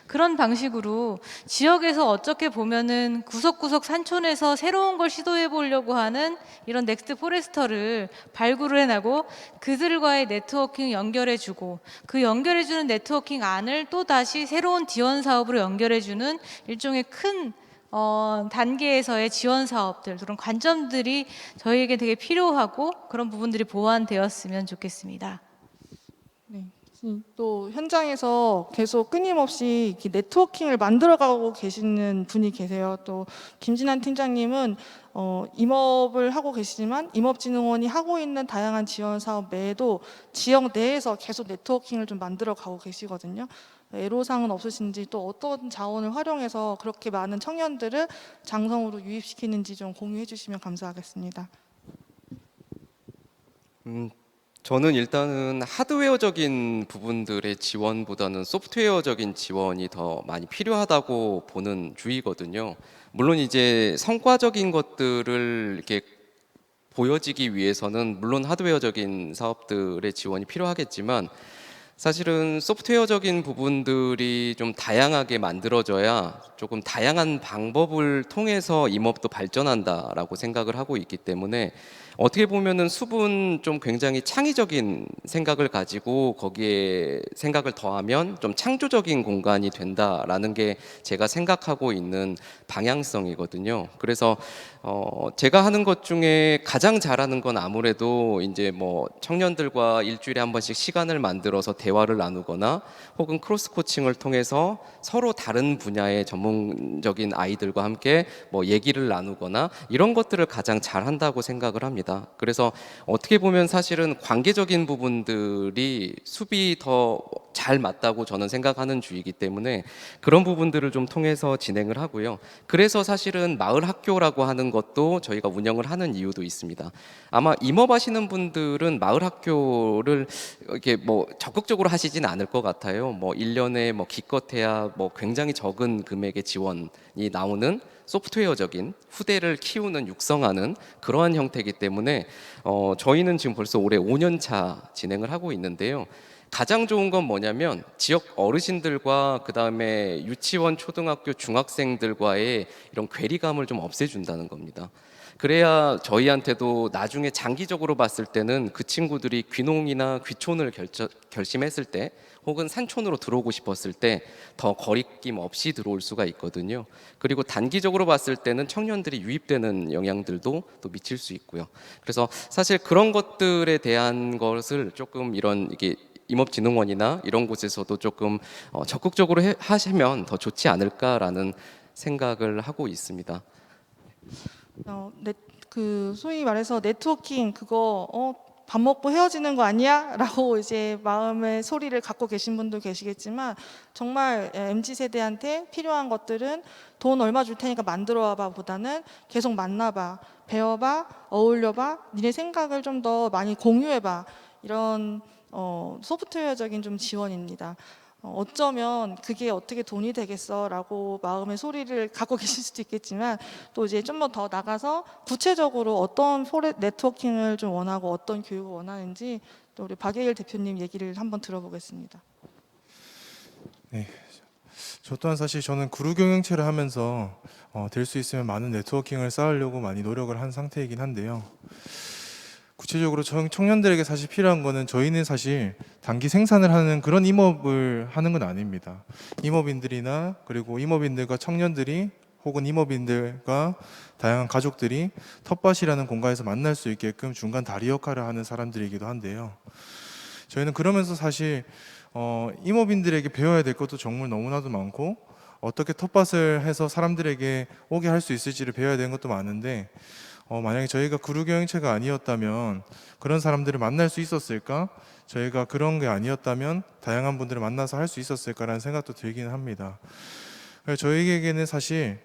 그런 방식으로 지역에서 어떻게 보면은 구석구석 산촌에서 새로운 걸 시도해 보려고 하는 이런 넥스트 포레스터를 발굴을 해내고 그들과의 네트워킹 연결해주고 그 연결해주는 네트워킹 안을 또 다시 새로운 지원 사업으로 연결해주는 일종의 큰 단계에서의 지원 사업들, 그런 관점들이 저희에게 되게 필요하고 그런 부분들이 보완되었으면 좋겠습니다. 네. 또 현장에서 계속 끊임없이 이렇게 네트워킹을 만들어가고 계시는 분이 계세요. 또 김진환 팀장님은 임업을 하고 계시지만 임업진흥원이 하고 있는 다양한 지원 사업 외에도 지역 내에서 계속 네트워킹을 좀 만들어가고 계시거든요. 애로사항은 없으신지 또 어떤 자원을 활용해서 그렇게 많은 청년들을 장성으로 유입시키는지 좀 공유해 주시면 감사하겠습니다. 저는 일단은 하드웨어적인 부분들의 지원보다는 소프트웨어적인 지원이 더 많이 필요하다고 보는 주의거든요. 물론 이제 성과적인 것들을 이렇게 보여지기 위해서는 물론 하드웨어적인 사업들의 지원이 필요하겠지만 사실은 소프트웨어적인 부분들이 좀 다양하게 만들어져야 조금 다양한 방법을 통해서 임업도 발전한다라고 생각을 하고 있기 때문에 어떻게 보면은 숲은 좀 굉장히 창의적인 생각을 가지고 거기에 생각을 더하면 좀 창조적인 공간이 된다라는 게 제가 생각하고 있는 방향성이거든요. 그래서 제가 하는 것 중에 가장 잘하는 건 아무래도 이제 뭐 청년들과 일주일에 한 번씩 시간을 만들어서 대화를 나누거나 혹은 크로스 코칭을 통해서 서로 다른 분야의 전문적인 아이들과 함께 뭐 얘기를 나누거나 이런 것들을 가장 잘한다고 생각을 합니다. 그래서 어떻게 보면 사실은 관계적인 부분들이 수비 더 잘 맞다고 저는 생각하는 주의이기 때문에 그런 부분들을 좀 통해서 진행을 하고요. 그래서 사실은 마을 학교라고 하는 것도 저희가 운영을 하는 이유도 있습니다. 아마 임업하시는 분들은 마을 학교를 이렇게 뭐 적극적으로 하시진 않을 것 같아요. 뭐 1년에 뭐 기껏해야 뭐 굉장히 적은 금액의 지원이 나오는 소프트웨어적인 후대를 키우는 육성하는 그러한 형태이기 때문에 저희는 지금 벌써 올해 5년 차 진행을 하고 있는데요. 가장 좋은 건 뭐냐면 지역 어르신들과 그다음에 유치원, 초등학교, 중학생들과의 이런 괴리감을 좀 없애준다는 겁니다. 그래야 저희한테도 나중에 장기적으로 봤을 때는 그 친구들이 귀농이나 귀촌을 결심했을 때 혹은 산촌으로 들어오고 싶었을 때 더 거리낌 없이 들어올 수가 있거든요. 그리고 단기적으로 봤을 때는 청년들이 유입되는 영향들도 또 미칠 수 있고요. 그래서 사실 그런 것들에 대한 것을 조금 이런 이게 임업진흥원이나 이런 곳에서도 조금 적극적으로 하시면 더 좋지 않을까라는 생각을 하고 있습니다. 그 소위 말해서 네트워킹 그거 밥 먹고 헤어지는 거 아니야? 라고 이제 마음의 소리를 갖고 계신 분도 계시겠지만 정말 MZ 세대한테 필요한 것들은 돈 얼마 줄 테니까 만들어 와봐 보다는 계속 만나봐, 배워봐, 어울려봐, 니네 생각을 좀 더 많이 공유해봐, 이런 소프트웨어적인 좀 지원입니다. 어쩌면 그게 어떻게 돈이 되겠어라고 마음의 소리를 갖고 계실 수도 있겠지만 또 이제 좀 더 나가서 구체적으로 어떤 네트워킹을 좀 원하고 어떤 교육을 원하는지 또 우리 박예일 대표님 얘기를 한번 들어보겠습니다. 네. 저 또한 사실 저는 그룹 경영체를 하면서 될 수 있으면 많은 네트워킹을 쌓으려고 많이 노력을 한 상태이긴 한데요. 구체적으로 청년들에게 사실 필요한 거는 저희는 사실 단기 생산을 하는 그런 임업을 하는 건 아닙니다. 임업인들이나 그리고 임업인들과 청년들이 혹은 임업인들과 다양한 가족들이 텃밭이라는 공간에서 만날 수 있게끔 중간 다리 역할을 하는 사람들이기도 한데요. 저희는 그러면서 사실 임업인들에게 배워야 될 것도 정말 너무나도 많고 어떻게 텃밭을 해서 사람들에게 오게 할 수 있을지를 배워야 되는 것도 많은데 만약에 저희가 그룹경영체가 아니었다면 그런 사람들을 만날 수 있었을까? 저희가 그런 게 아니었다면 다양한 분들을 만나서 할 수 있었을까라는 생각도 들기는 합니다. 저희에게는 사실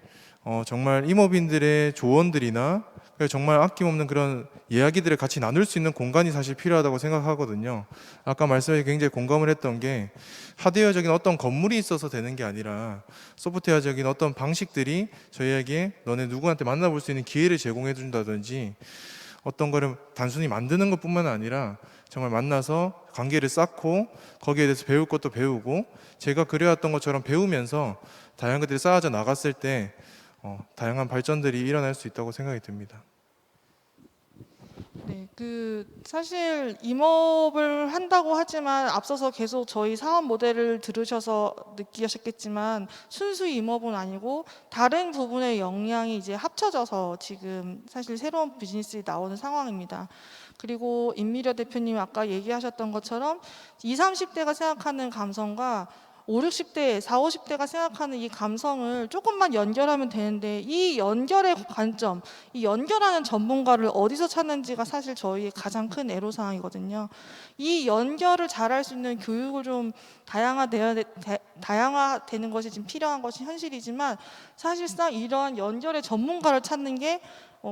정말 임업인들의 조언들이나 정말 아낌없는 그런 이야기들을 같이 나눌 수 있는 공간이 사실 필요하다고 생각하거든요. 아까 말씀에 굉장히 공감을 했던 게 하드웨어적인 어떤 건물이 있어서 되는 게 아니라 소프트웨어적인 어떤 방식들이 저희에게 너네 누구한테 만나볼 수 있는 기회를 제공해 준다든지 어떤 거를 단순히 만드는 것뿐만 아니라 정말 만나서 관계를 쌓고 거기에 대해서 배울 것도 배우고 제가 그래왔던 것처럼 배우면서 다양한 것들이 쌓아져 나갔을 때 다양한 발전들이 일어날 수 있다고 생각이 듭니다. 네, 사실 임업을 한다고 하지만 앞서서 계속 저희 사업 모델을 들으셔서 느끼셨겠지만 순수 임업은 아니고 다른 부분의 역량이 이제 합쳐져서 지금 사실 새로운 비즈니스가 나오는 상황입니다. 그리고 임미려 대표님이 아까 얘기하셨던 것처럼 20, 30대가 생각하는 감성과 5, 60대, 4, 50대가 생각하는 이 감성을 조금만 연결하면 되는데 이 연결의 관점, 이 연결하는 전문가를 어디서 찾는지가 사실 저희의 가장 큰 애로사항이거든요. 이 연결을 잘할 수 있는 교육을 좀 다양화되는 것이 지금 필요한 것이 현실이지만 사실상 이러한 연결의 전문가를 찾는 게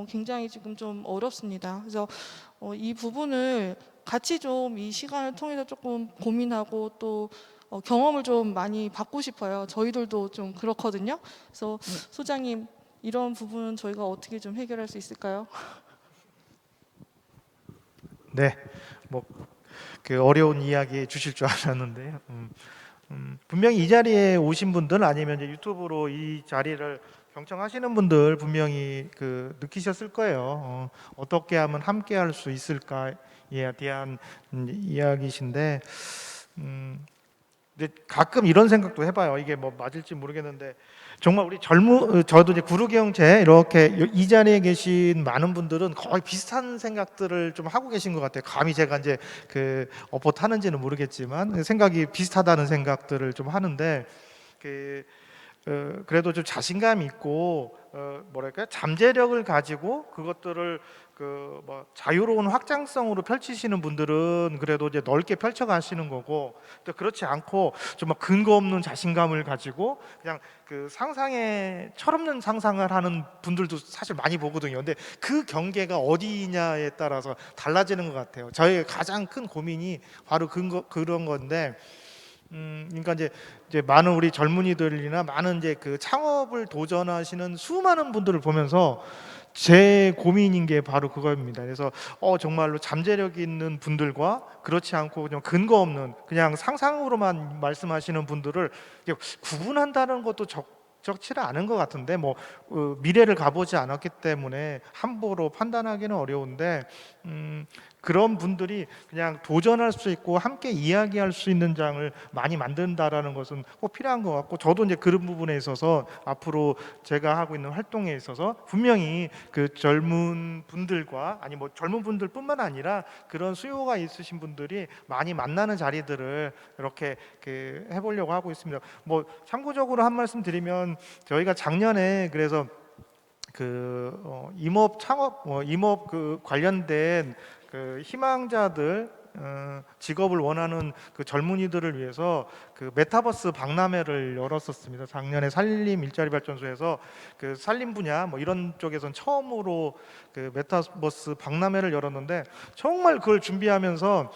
굉장히 지금 좀 어렵습니다. 그래서 이 부분을 같이 좀 이 시간을 통해서 조금 고민하고 또 경험을 좀 많이 받고 싶어요. 저희들도 좀 그렇거든요. 그래서 소장님 이런 부분은 저희가 어떻게 좀 해결할 수 있을까요? 네, 뭐 그 어려운 이야기 주실 줄 알았는데요. 분명히 이 자리에 오신 분들 아니면 이제 유튜브로 이 자리를 경청하시는 분들 분명히 느끼셨을 거예요. 어떻게 하면 함께 할 수 있을까에 대한 이야기신데 근데 가끔 이런 생각도 해봐요. 이게 뭐 맞을지 모르겠는데 정말 우리 저도 이제 구루경제 이렇게 이 자리에 계신 많은 분들은 거의 비슷한 생각들을 좀 하고 계신 것 같아요. 감히 제가 이제 그 어포하는지는 모르겠지만 생각이 비슷하다는 생각들을 좀 하는데 그래도 좀 자신감 있고 뭐랄까 잠재력을 가지고 그것들을 뭐 자유로운 확장성으로 펼치시는 분들은 그래도 이제 넓게 펼쳐가시는 거고, 또 그렇지 않고 좀 막 근거 없는 자신감을 가지고 그냥 그 상상에 철없는 상상을 하는 분들도 사실 많이 보거든요. 근데 그 경계가 어디냐에 따라서 달라지는 것 같아요. 저의 가장 큰 고민이 바로 그런 건데. 그러니까 이제 많은 우리 젊은이들이나 많은 이제 그 창업을 도전하시는 수많은 분들을 보면서 제 고민인 게 바로 그거입니다. 그래서 정말로 잠재력 있는 분들과 그렇지 않고 그냥 근거 없는 그냥 상상으로만 말씀하시는 분들을 이제 구분한다는 것도 적지는 않은 것 같은데, 뭐 미래를 가보지 않았기 때문에 함부로 판단하기는 어려운데, 그런 분들이 그냥 도전할 수 있고 함께 이야기할 수 있는 장을 많이 만든다라는 것은 꼭 필요한 것 같고, 저도 이제 그런 부분에 있어서 앞으로 제가 하고 있는 활동에 있어서 분명히 그 젊은 분들과, 아니 뭐 젊은 분들뿐만 아니라 그런 수요가 있으신 분들이 많이 만나는 자리들을 이렇게 해보려고 하고 있습니다. 뭐 참고적으로 한 말씀 드리면, 저희가 작년에 그래서 임업 창업 임업 관련된 희망자들, 직업을 원하는 젊은이들을 위해서 메타버스 박람회를 열었었습니다. 작년에 산림 일자리 발전소에서 산림 분야 뭐 이런 쪽에선 처음으로 메타버스 박람회를 열었는데, 정말 그걸 준비하면서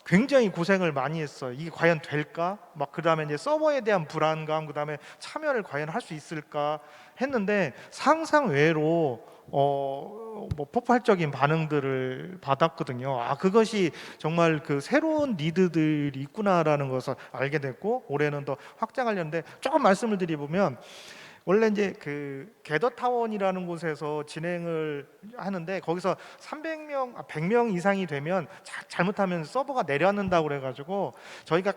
굉장히 고생을 많이 했어요. 이게 과연 될까? 막 그다음에 이제 서버에 대한 불안감, 그다음에 참여를 과연 할 수 있을까 했는데 상상 외로 뭐 폭발적인 반응들을 받았거든요. 그것이 정말 새로운 니드들이 있구나라는 것을 알게 됐고, 올해는 더 확장하려는데, 조금 말씀을 드리면, 원래 이제 게더타원이라는 곳에서 진행을 하는데, 거기서 100명 이상이 되면 잘못하면 서버가 내려앉는다고 그래가지고 저희가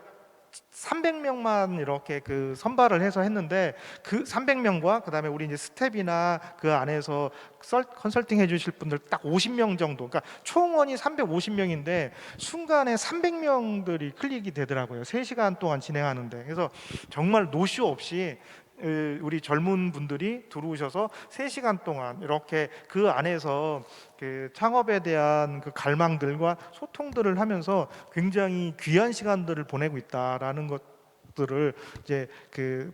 300명만 이렇게 선발을 해서 했는데, 그 300명과 그다음에 우리 이제 스텝이나 그 안에서 컨설팅 해주실 분들 딱 50명 정도, 그러니까 총원이 350명인데 순간에 300명들이 클릭이 되더라고요. 3시간 동안 진행하는데. 그래서 정말 노쇼 없이 우리 젊은 분들이 들어오셔서 3시간 동안 이렇게 그 안에서 창업에 대한 갈망들과 소통들을 하면서 굉장히 귀한 시간들을 보내고 있다라는 것들을 이제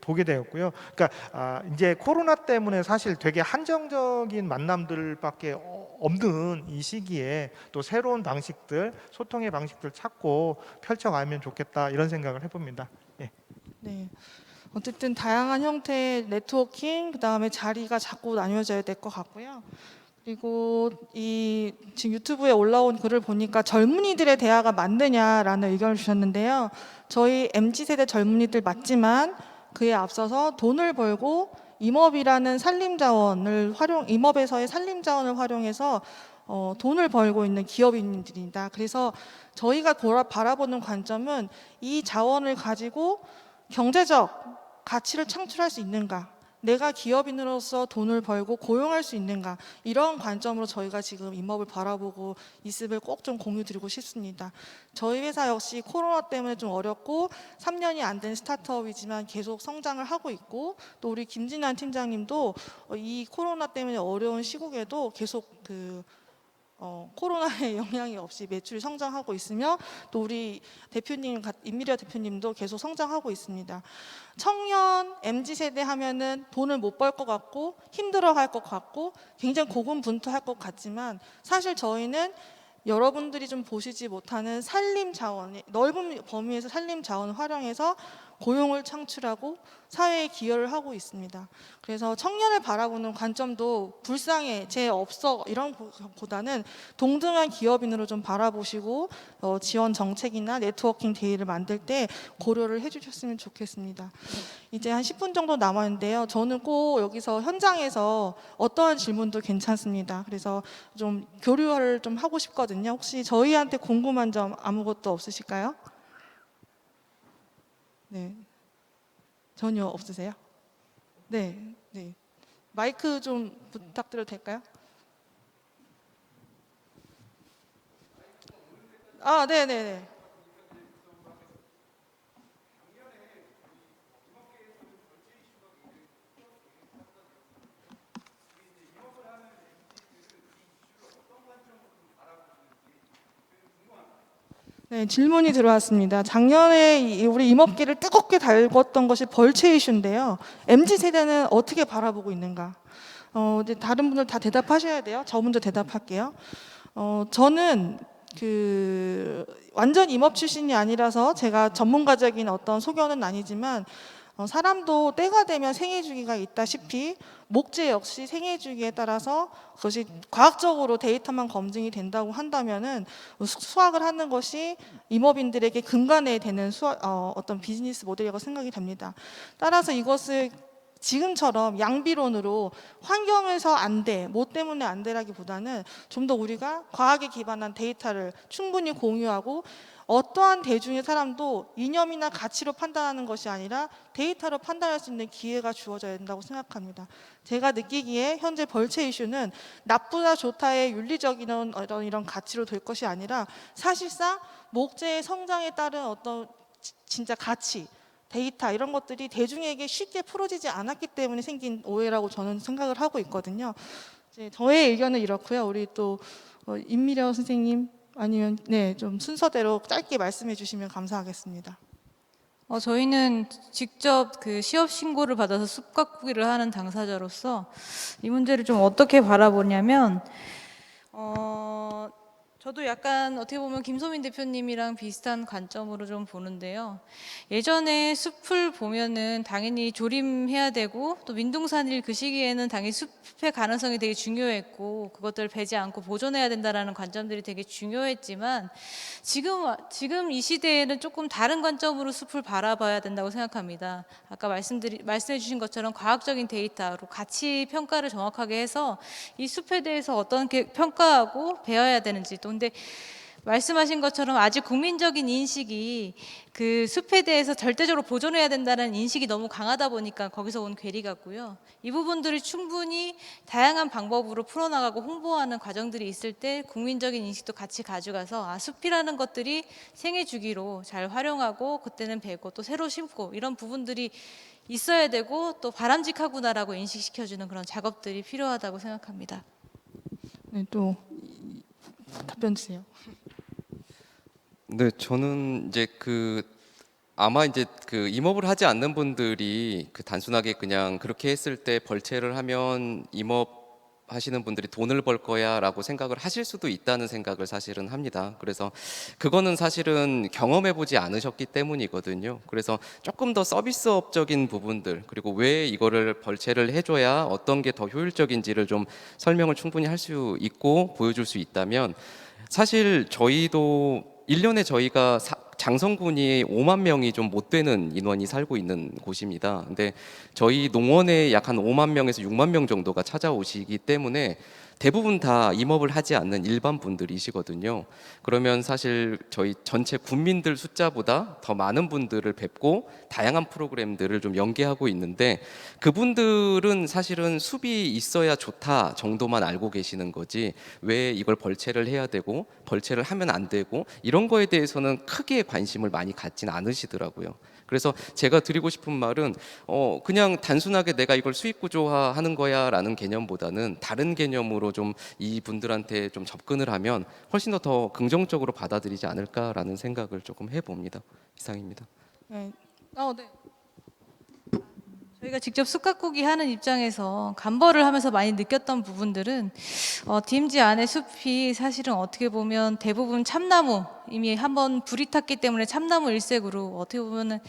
보게 되었고요. 그러니까 이제 코로나 때문에 사실 되게 한정적인 만남들밖에 없는 이 시기에 또 새로운 방식들, 소통의 방식들 찾고 펼쳐가면 좋겠다, 이런 생각을 해봅니다. 예. 네. 어쨌든 다양한 형태의 네트워킹, 그다음에 자리가 자꾸 나뉘어져야 될 것 같고요. 그리고 지금 유튜브에 올라온 글을 보니까 젊은이들의 대화가 맞느냐라는 의견을 주셨는데요. 저희 MZ세대 젊은이들 맞지만 그에 앞서서 돈을 벌고 임업이라는 임업에서의 산림자원을 활용해서 돈을 벌고 있는 기업인들입니다. 그래서 저희가 바라보는 관점은 이 자원을 가지고 경제적 가치를 창출할 수 있는가, 내가 기업인으로서 돈을 벌고 고용할 수 있는가, 이런 관점으로 저희가 지금 임업을 바라보고 있음을 꼭 좀 공유드리고 싶습니다. 저희 회사 역시 코로나 때문에 좀 어렵고 3년이 안 된 스타트업이지만 계속 성장을 하고 있고, 또 우리 김진환 팀장님도 이 코로나 때문에 어려운 시국에도 계속 코로나의 영향이 없이 매출이 성장하고 있으며, 또 우리 대표님, 임미려 대표님도 계속 성장하고 있습니다. 청년 MZ세대 하면은 돈을 못 벌 것 같고 힘들어할 것 같고 굉장히 고군분투할 것 같지만, 사실 저희는 여러분들이 좀 보시지 못하는 넓은 범위에서 산림 자원을 활용해서 고용을 창출하고 사회에 기여를 하고 있습니다. 그래서 청년을 바라보는 관점도 불쌍해, 쟤 없어, 이런 보다는 동등한 기업인으로 좀 바라보시고 지원 정책이나 네트워킹 데이를 만들 때 고려를 해주셨으면 좋겠습니다. 이제 한 10분 정도 남았는데요. 저는 꼭 여기서 현장에서 어떠한 질문도 괜찮습니다. 그래서 좀 교류를 좀 하고 싶거든요. 혹시 저희한테 궁금한 점 아무것도 없으실까요? 네, 전혀 없으세요? 네, 네. 마이크 좀 부탁드려도 될까요? 아, 네, 네, 네. 네, 질문이 들어왔습니다. 작년에 우리 임업계를 뜨겁게 달궜던 것이 벌채 이슈인데요. MZ 세대는 어떻게 바라보고 있는가? 이제 다른 분들 다 대답하셔야 돼요. 저 먼저 대답할게요. 저는 완전 임업 출신이 아니라서 제가 전문가적인 어떤 소견은 아니지만 사람도 때가 되면 생애 주기가 있다시피 목재 역시 생애 주기에 따라서 그것이 과학적으로 데이터만 검증이 된다고 한다면은 수학을 하는 것이 임업인들에게 근간에 되는 어떤 비즈니스 모델이라고 생각이 됩니다. 따라서 이것을 지금처럼 양비론으로 환경에서 안 돼, 뭐 때문에 안 돼라기보다는 좀 더 우리가 과학에 기반한 데이터를 충분히 공유하고 어떠한 대중의 사람도 이념이나 가치로 판단하는 것이 아니라 데이터로 판단할 수 있는 기회가 주어져야 된다고 생각합니다. 제가 느끼기에 현재 벌채 이슈는 나쁘다 좋다의 윤리적인 이런 가치로 될 것이 아니라 사실상 목재의 성장에 따른 어떤 진짜 가치, 데이터 이런 것들이 대중에게 쉽게 풀어지지 않았기 때문에 생긴 오해라고 저는 생각을 하고 있거든요. 이제 저의 의견은 이렇고요. 우리 또 임미려 선생님 아니면 네, 좀 순서대로 짧게 말씀해 주시면 감사하겠습니다. 저희는 직접 그 시업 신고를 받아서 숲가꾸기를 하는 당사자로서 이 문제를 좀 어떻게 바라보냐면 저도 약간 어떻게 보면 김소민 대표님이랑 비슷한 관점으로 좀 보는데요. 예전에 숲을 보면은 당연히 조림해야 되고 또 민둥산일 그 시기에는 당연히 숲의 가능성이 되게 중요했고 그것들을 베지 않고 보존해야 된다라는 관점들이 되게 중요했지만 지금 이 시대에는 조금 다른 관점으로 숲을 바라봐야 된다고 생각합니다. 아까 말씀해 주신 것처럼 과학적인 데이터로 가치 평가를 정확하게 해서 이 숲에 대해서 어떻게 평가하고 배워야 되는지 또 근데 말씀하신 것처럼 아직 국민적인 인식이 그 숲에 대해서 절대적으로 보존해야 된다는 인식이 너무 강하다 보니까 거기서 온 괴리 같고요. 이 부분들이 충분히 다양한 방법으로 풀어나가고 홍보하는 과정들이 있을 때 국민적인 인식도 같이 가져가서 숲이라는 것들이 생애 주기로 잘 활용하고 그때는 베고 또 새로 심고 이런 부분들이 있어야 되고 또 바람직하구나라고 인식시켜주는 그런 작업들이 필요하다고 생각합니다. 네, 또 답변 주세요. 네, 저는 이제 아마 이제 임업을 하지 않는 분들이 단순하게 그냥 그렇게 했을 때 벌채를 하면 임업 하시는 분들이 돈을 벌 거야라고 생각을 하실 수도 있다는 생각을 사실은 합니다. 그래서 그거는 사실은 경험해 보지 않으셨기 때문이거든요. 그래서 조금 더 서비스업적인 부분들 그리고 왜 이거를 벌채를 해줘야 어떤 게 더 효율적인지를 좀 설명을 충분히 할 수 있고 보여줄 수 있다면 사실 저희도 1년에 저희가 장성군이 5만 명이 좀 못 되는 인원이 살고 있는 곳입니다. 근데 저희 농원에 약 한 5만 명에서 6만 명 정도가 찾아오시기 때문에 대부분 다 임업을 하지 않는 일반 분들이시거든요. 그러면 사실 저희 전체 국민들 숫자보다 더 많은 분들을 뵙고 다양한 프로그램들을 좀 연계하고 있는데 그분들은 사실은 숲이 있어야 좋다 정도만 알고 계시는 거지 왜 이걸 벌채를 해야 되고 벌채를 하면 안 되고 이런 거에 대해서는 크게 관심을 많이 갖진 않으시더라고요. 그래서 제가 드리고 싶은 말은 그냥 단순하게 내가 이걸 수익 구조화하는 거야라는 개념보다는 다른 개념으로 좀 이분들한테 좀 접근을 하면 훨씬 더 긍정적으로 받아들이지 않을까라는 생각을 조금 해봅니다. 이상입니다. 네. 네. 저희가 직접 숲가꾸기 하는 입장에서 감벌을 하면서 많이 느꼈던 부분들은 DMZ 안의 숲이 사실은 어떻게 보면 대부분 참나무 이미 한번 불이 탔기 때문에 참나무 일색으로 어떻게 보면은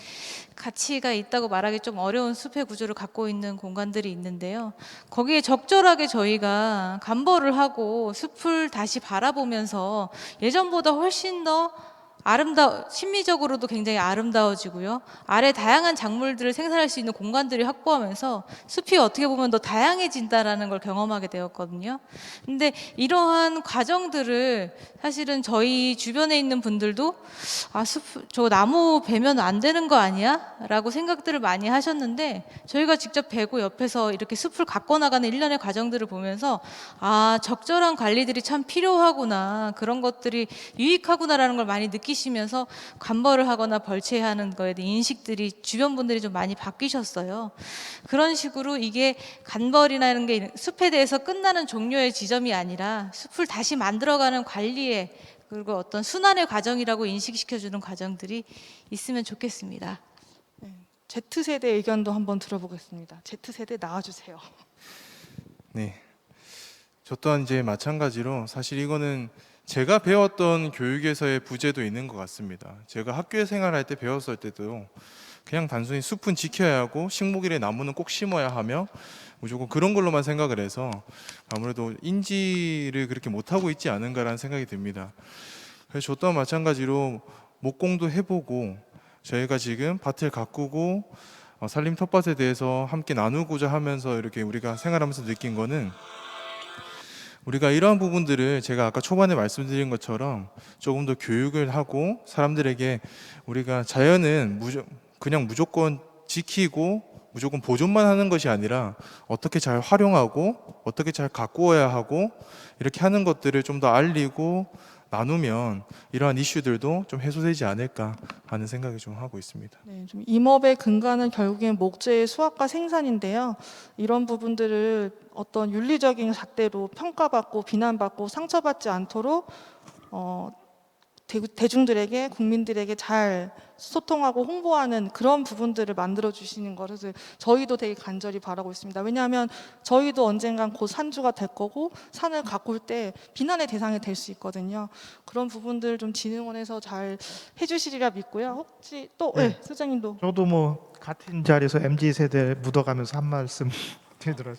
가치가 있다고 말하기 좀 어려운 숲의 구조를 갖고 있는 공간들이 있는데요. 거기에 적절하게 저희가 감벌을 하고 숲을 다시 바라보면서 예전보다 훨씬 더 심미적으로도 굉장히 아름다워지고요. 아래 다양한 작물들을 생산할 수 있는 공간들이 확보하면서 숲이 어떻게 보면 더 다양해진다라는 걸 경험하게 되었거든요. 근데 이러한 과정들을 사실은 저희 주변에 있는 분들도 저 나무 베면 안 되는 거 아니야? 라고 생각들을 많이 하셨는데 저희가 직접 베고 옆에서 이렇게 숲을 가꿔 나가는 일련의 과정들을 보면서 적절한 관리들이 참 필요하구나. 그런 것들이 유익하구나라는 걸 많이 느끼시면서 간벌을 하거나 벌채하는 거에 대한 인식들이 주변 분들이 좀 많이 바뀌셨어요. 그런 식으로 이게 간벌이라는 게 숲에 대해서 끝나는 종료의 지점이 아니라 숲을 다시 만들어가는 관리의 그리고 어떤 순환의 과정이라고 인식시켜주는 과정들이 있으면 좋겠습니다. Z세대 의견도 한번 들어보겠습니다. Z세대 나와주세요. 네. 저 또한 이제 마찬가지로 사실 이거는 제가 배웠던 교육에서의 부재도 있는 것 같습니다. 제가 학교 생활할 때 배웠을 때도 그냥 단순히 숲은 지켜야 하고 식목일에 나무는 꼭 심어야 하며 무조건 그런 걸로만 생각을 해서 아무래도 인지를 그렇게 못하고 있지 않은가라는 생각이 듭니다. 그래서 저 또한 마찬가지로 목공도 해보고 저희가 지금 밭을 가꾸고 산림 텃밭에 대해서 함께 나누고자 하면서 이렇게 우리가 생활하면서 느낀 거는 우리가 이러한 부분들을 제가 아까 초반에 말씀드린 것처럼 조금 더 교육을 하고 사람들에게 우리가 자연은 그냥 무조건 지키고 무조건 보존만 하는 것이 아니라 어떻게 잘 활용하고 어떻게 잘 가꾸어야 하고 이렇게 하는 것들을 좀 더 알리고 나누면 이러한 이슈들도 좀 해소되지 않을까 하는 생각이 좀 하고 있습니다. 네, 좀 임업의 근간은 결국엔 목재의 수확과 생산인데요. 이런 부분들을 어떤 윤리적인 잣대로 평가받고 비난받고 상처받지 않도록 대중들에게 국민들에게 잘 소통하고 홍보하는 그런 부분들을 만들어 주시는 것을 저희도 되게 간절히 바라고 있습니다. 왜냐하면 저희도 언젠간 곧 산주가 될 거고 산을 가꿀 때 비난의 대상이 될 수 있거든요. 그런 부분들 좀 진흥원에서 잘 해주시리라 믿고요. 혹시 또 네. 소장님도 저도 뭐 같은 자리에서 MZ 세대 묻어가면서 한 말씀 드리도록.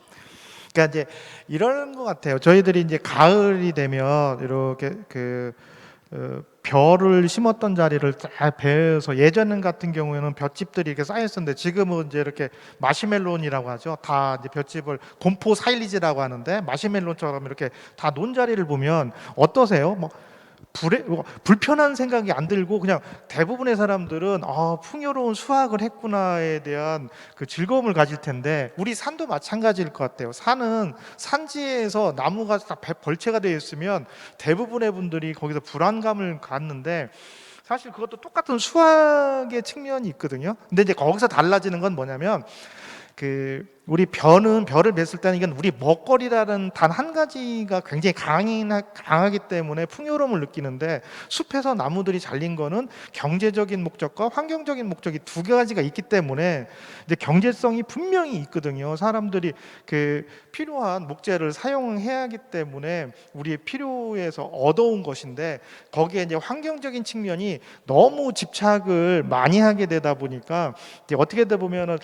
그러니까 이제 이런 것 같아요. 저희들이 이제 가을이 되면 이렇게 벼를 심었던 자리를 잘 베어서 예전 같은 경우에는 볏짚들이 이렇게 쌓여 있었는데 지금은 이제 이렇게 마시멜론이라고 하죠. 다 이제 볏짚을 공포 사일리지라고 하는데 마시멜론처럼 이렇게 다 논 자리를 보면 어떠세요? 불편한 생각이 안 들고 그냥 대부분의 사람들은 풍요로운 수확을 했구나에 대한 그 즐거움을 가질 텐데 우리 산도 마찬가지일 것 같아요. 산은 산지에서 나무가 딱 벌채가 되어 있으면 대부분의 분들이 거기서 불안감을 갖는데 사실 그것도 똑같은 수확의 측면이 있거든요. 근데 이제 거기서 달라지는 건 뭐냐면 우리 벼를 맸을 때는 이건 우리 먹거리라는 단 한 가지가 굉장히 강하기 때문에 풍요로움을 느끼는데 숲에서 나무들이 잘린 거는 경제적인 목적과 환경적인 목적이 두 가지가 있기 때문에 이제 경제성이 분명히 있거든요. 사람들이 필요한 목재를 사용해야 하기 때문에 우리의 필요에서 얻어온 것인데 거기에 이제 환경적인 측면이 너무 집착을 많이 하게 되다 보니까 이제 어떻게 되다 보면은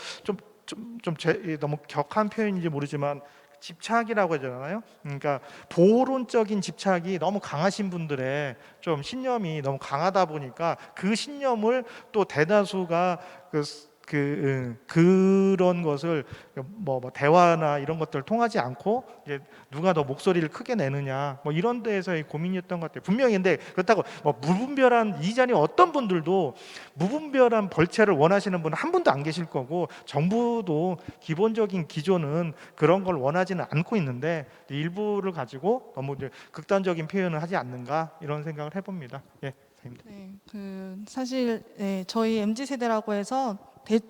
너무 격한 표현인지 모르지만 집착이라고 하잖아요. 그러니까 보호론적인 집착이 너무 강하신 분들의 좀 신념이 너무 강하다 보니까 그 신념을 또 대다수가 그런 것을 대화나 이런 것들 통하지 않고 이제 누가 더 목소리를 크게 내느냐 이런 데에서의 고민이었던 것 같아요. 분명히 근데 그렇다고 무분별한 이 자리에 어떤 분들도 무분별한 벌채를 원하시는 분은 한 분도 안 계실 거고 정부도 기본적인 기조는 그런 걸 원하지는 않고 있는데 일부를 가지고 너무 이제 극단적인 표현을 하지 않는가 이런 생각을 해봅니다. 예. 네, 사실 저희 MZ 세대라고 해서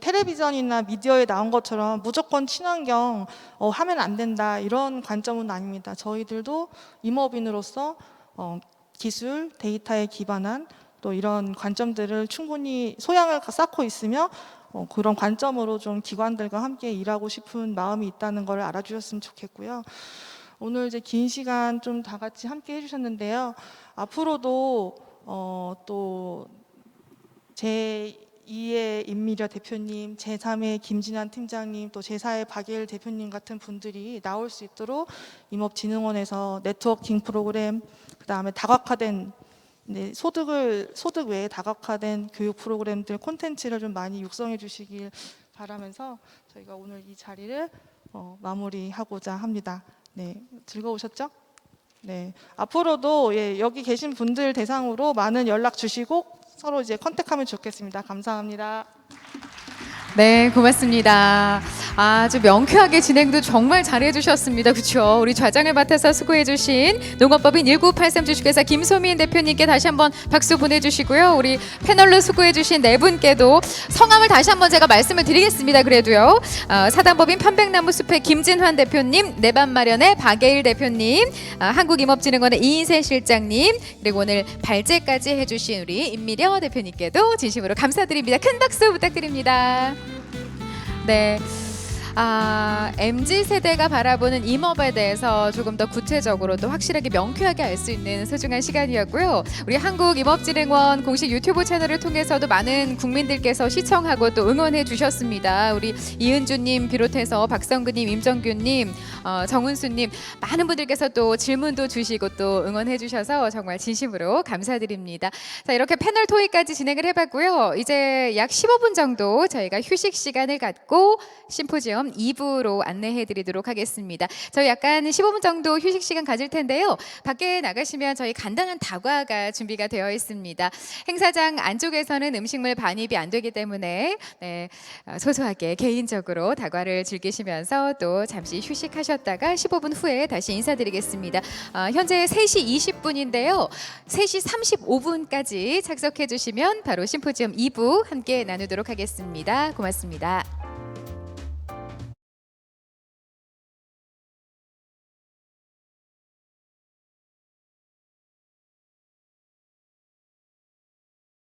텔레비전이나 미디어에 나온 것처럼 무조건 친환경 하면 안 된다 이런 관점은 아닙니다. 저희들도 임업인으로서 기술, 데이터에 기반한 또 이런 관점들을 충분히 소양을 쌓고 있으며 그런 관점으로 좀 기관들과 함께 일하고 싶은 마음이 있다는 걸 알아주셨으면 좋겠고요. 오늘 이제 긴 시간 좀 다 같이 함께 해주셨는데요. 앞으로도 또 제2의 임미려 대표님, 제3의 김진환 팀장님, 또 제4의 박예일 대표님 같은 분들이 나올 수 있도록 임업진흥원에서 네트워킹 프로그램, 그다음에 다각화된 네, 소득 외에 다각화된 교육 프로그램들 콘텐츠를 좀 많이 육성해 주시길 바라면서 저희가 오늘 이 자리를 마무리하고자 합니다. 네, 즐거우셨죠? 네, 앞으로도 예, 여기 계신 분들 대상으로 많은 연락 주시고 서로 이제 컨택하면 좋겠습니다. 감사합니다. 네, 고맙습니다. 아주 명쾌하게 진행도 정말 잘해주셨습니다. 그렇죠? 우리 좌장을 맡아서 수고해주신 농업법인 1983 주식회사 김소민 대표님께 다시 한번 박수 보내주시고요. 우리 패널로 수고해주신 네 분께도 성함을 다시 한번 제가 말씀을 드리겠습니다. 그래도요. 사단법인 편백나무숲의 김진환 대표님, 내반 마련의 박예일 대표님, 한국임업진흥원의 이인세 실장님, 그리고 오늘 발제까지 해주신 우리 임미려 대표님께도 진심으로 감사드립니다. 큰 박수 부탁드립니다. 네. MZ세대가 바라보는 임업에 대해서 조금 더 구체적으로 또 확실하게 명쾌하게 알 수 있는 소중한 시간이었고요. 우리 한국임업진흥원 공식 유튜브 채널을 통해서도 많은 국민들께서 시청하고 또 응원해 주셨습니다. 우리 이은주님 비롯해서 박성근님, 임정규님, 정은수님 많은 분들께서 또 질문도 주시고 또 응원해 주셔서 정말 진심으로 감사드립니다. 자, 이렇게 패널 토의까지 진행을 해봤고요. 이제 약 15분 정도 저희가 휴식 시간을 갖고 심포지엄 2부로 안내해 드리도록 하겠습니다. 저희 약간 15분 정도 휴식 시간 가질 텐데요. 밖에 나가시면 저희 간단한 다과가 준비가 되어 있습니다. 행사장 안쪽에서는 음식물 반입이 안 되기 때문에 네, 소소하게 개인적으로 다과를 즐기시면서 또 잠시 휴식하셨다가 15분 후에 다시 인사드리겠습니다. 현재 3시 20분인데요. 3시 35분까지 착석해 주시면 바로 심포지엄 2부 함께 나누도록 하겠습니다. 고맙습니다.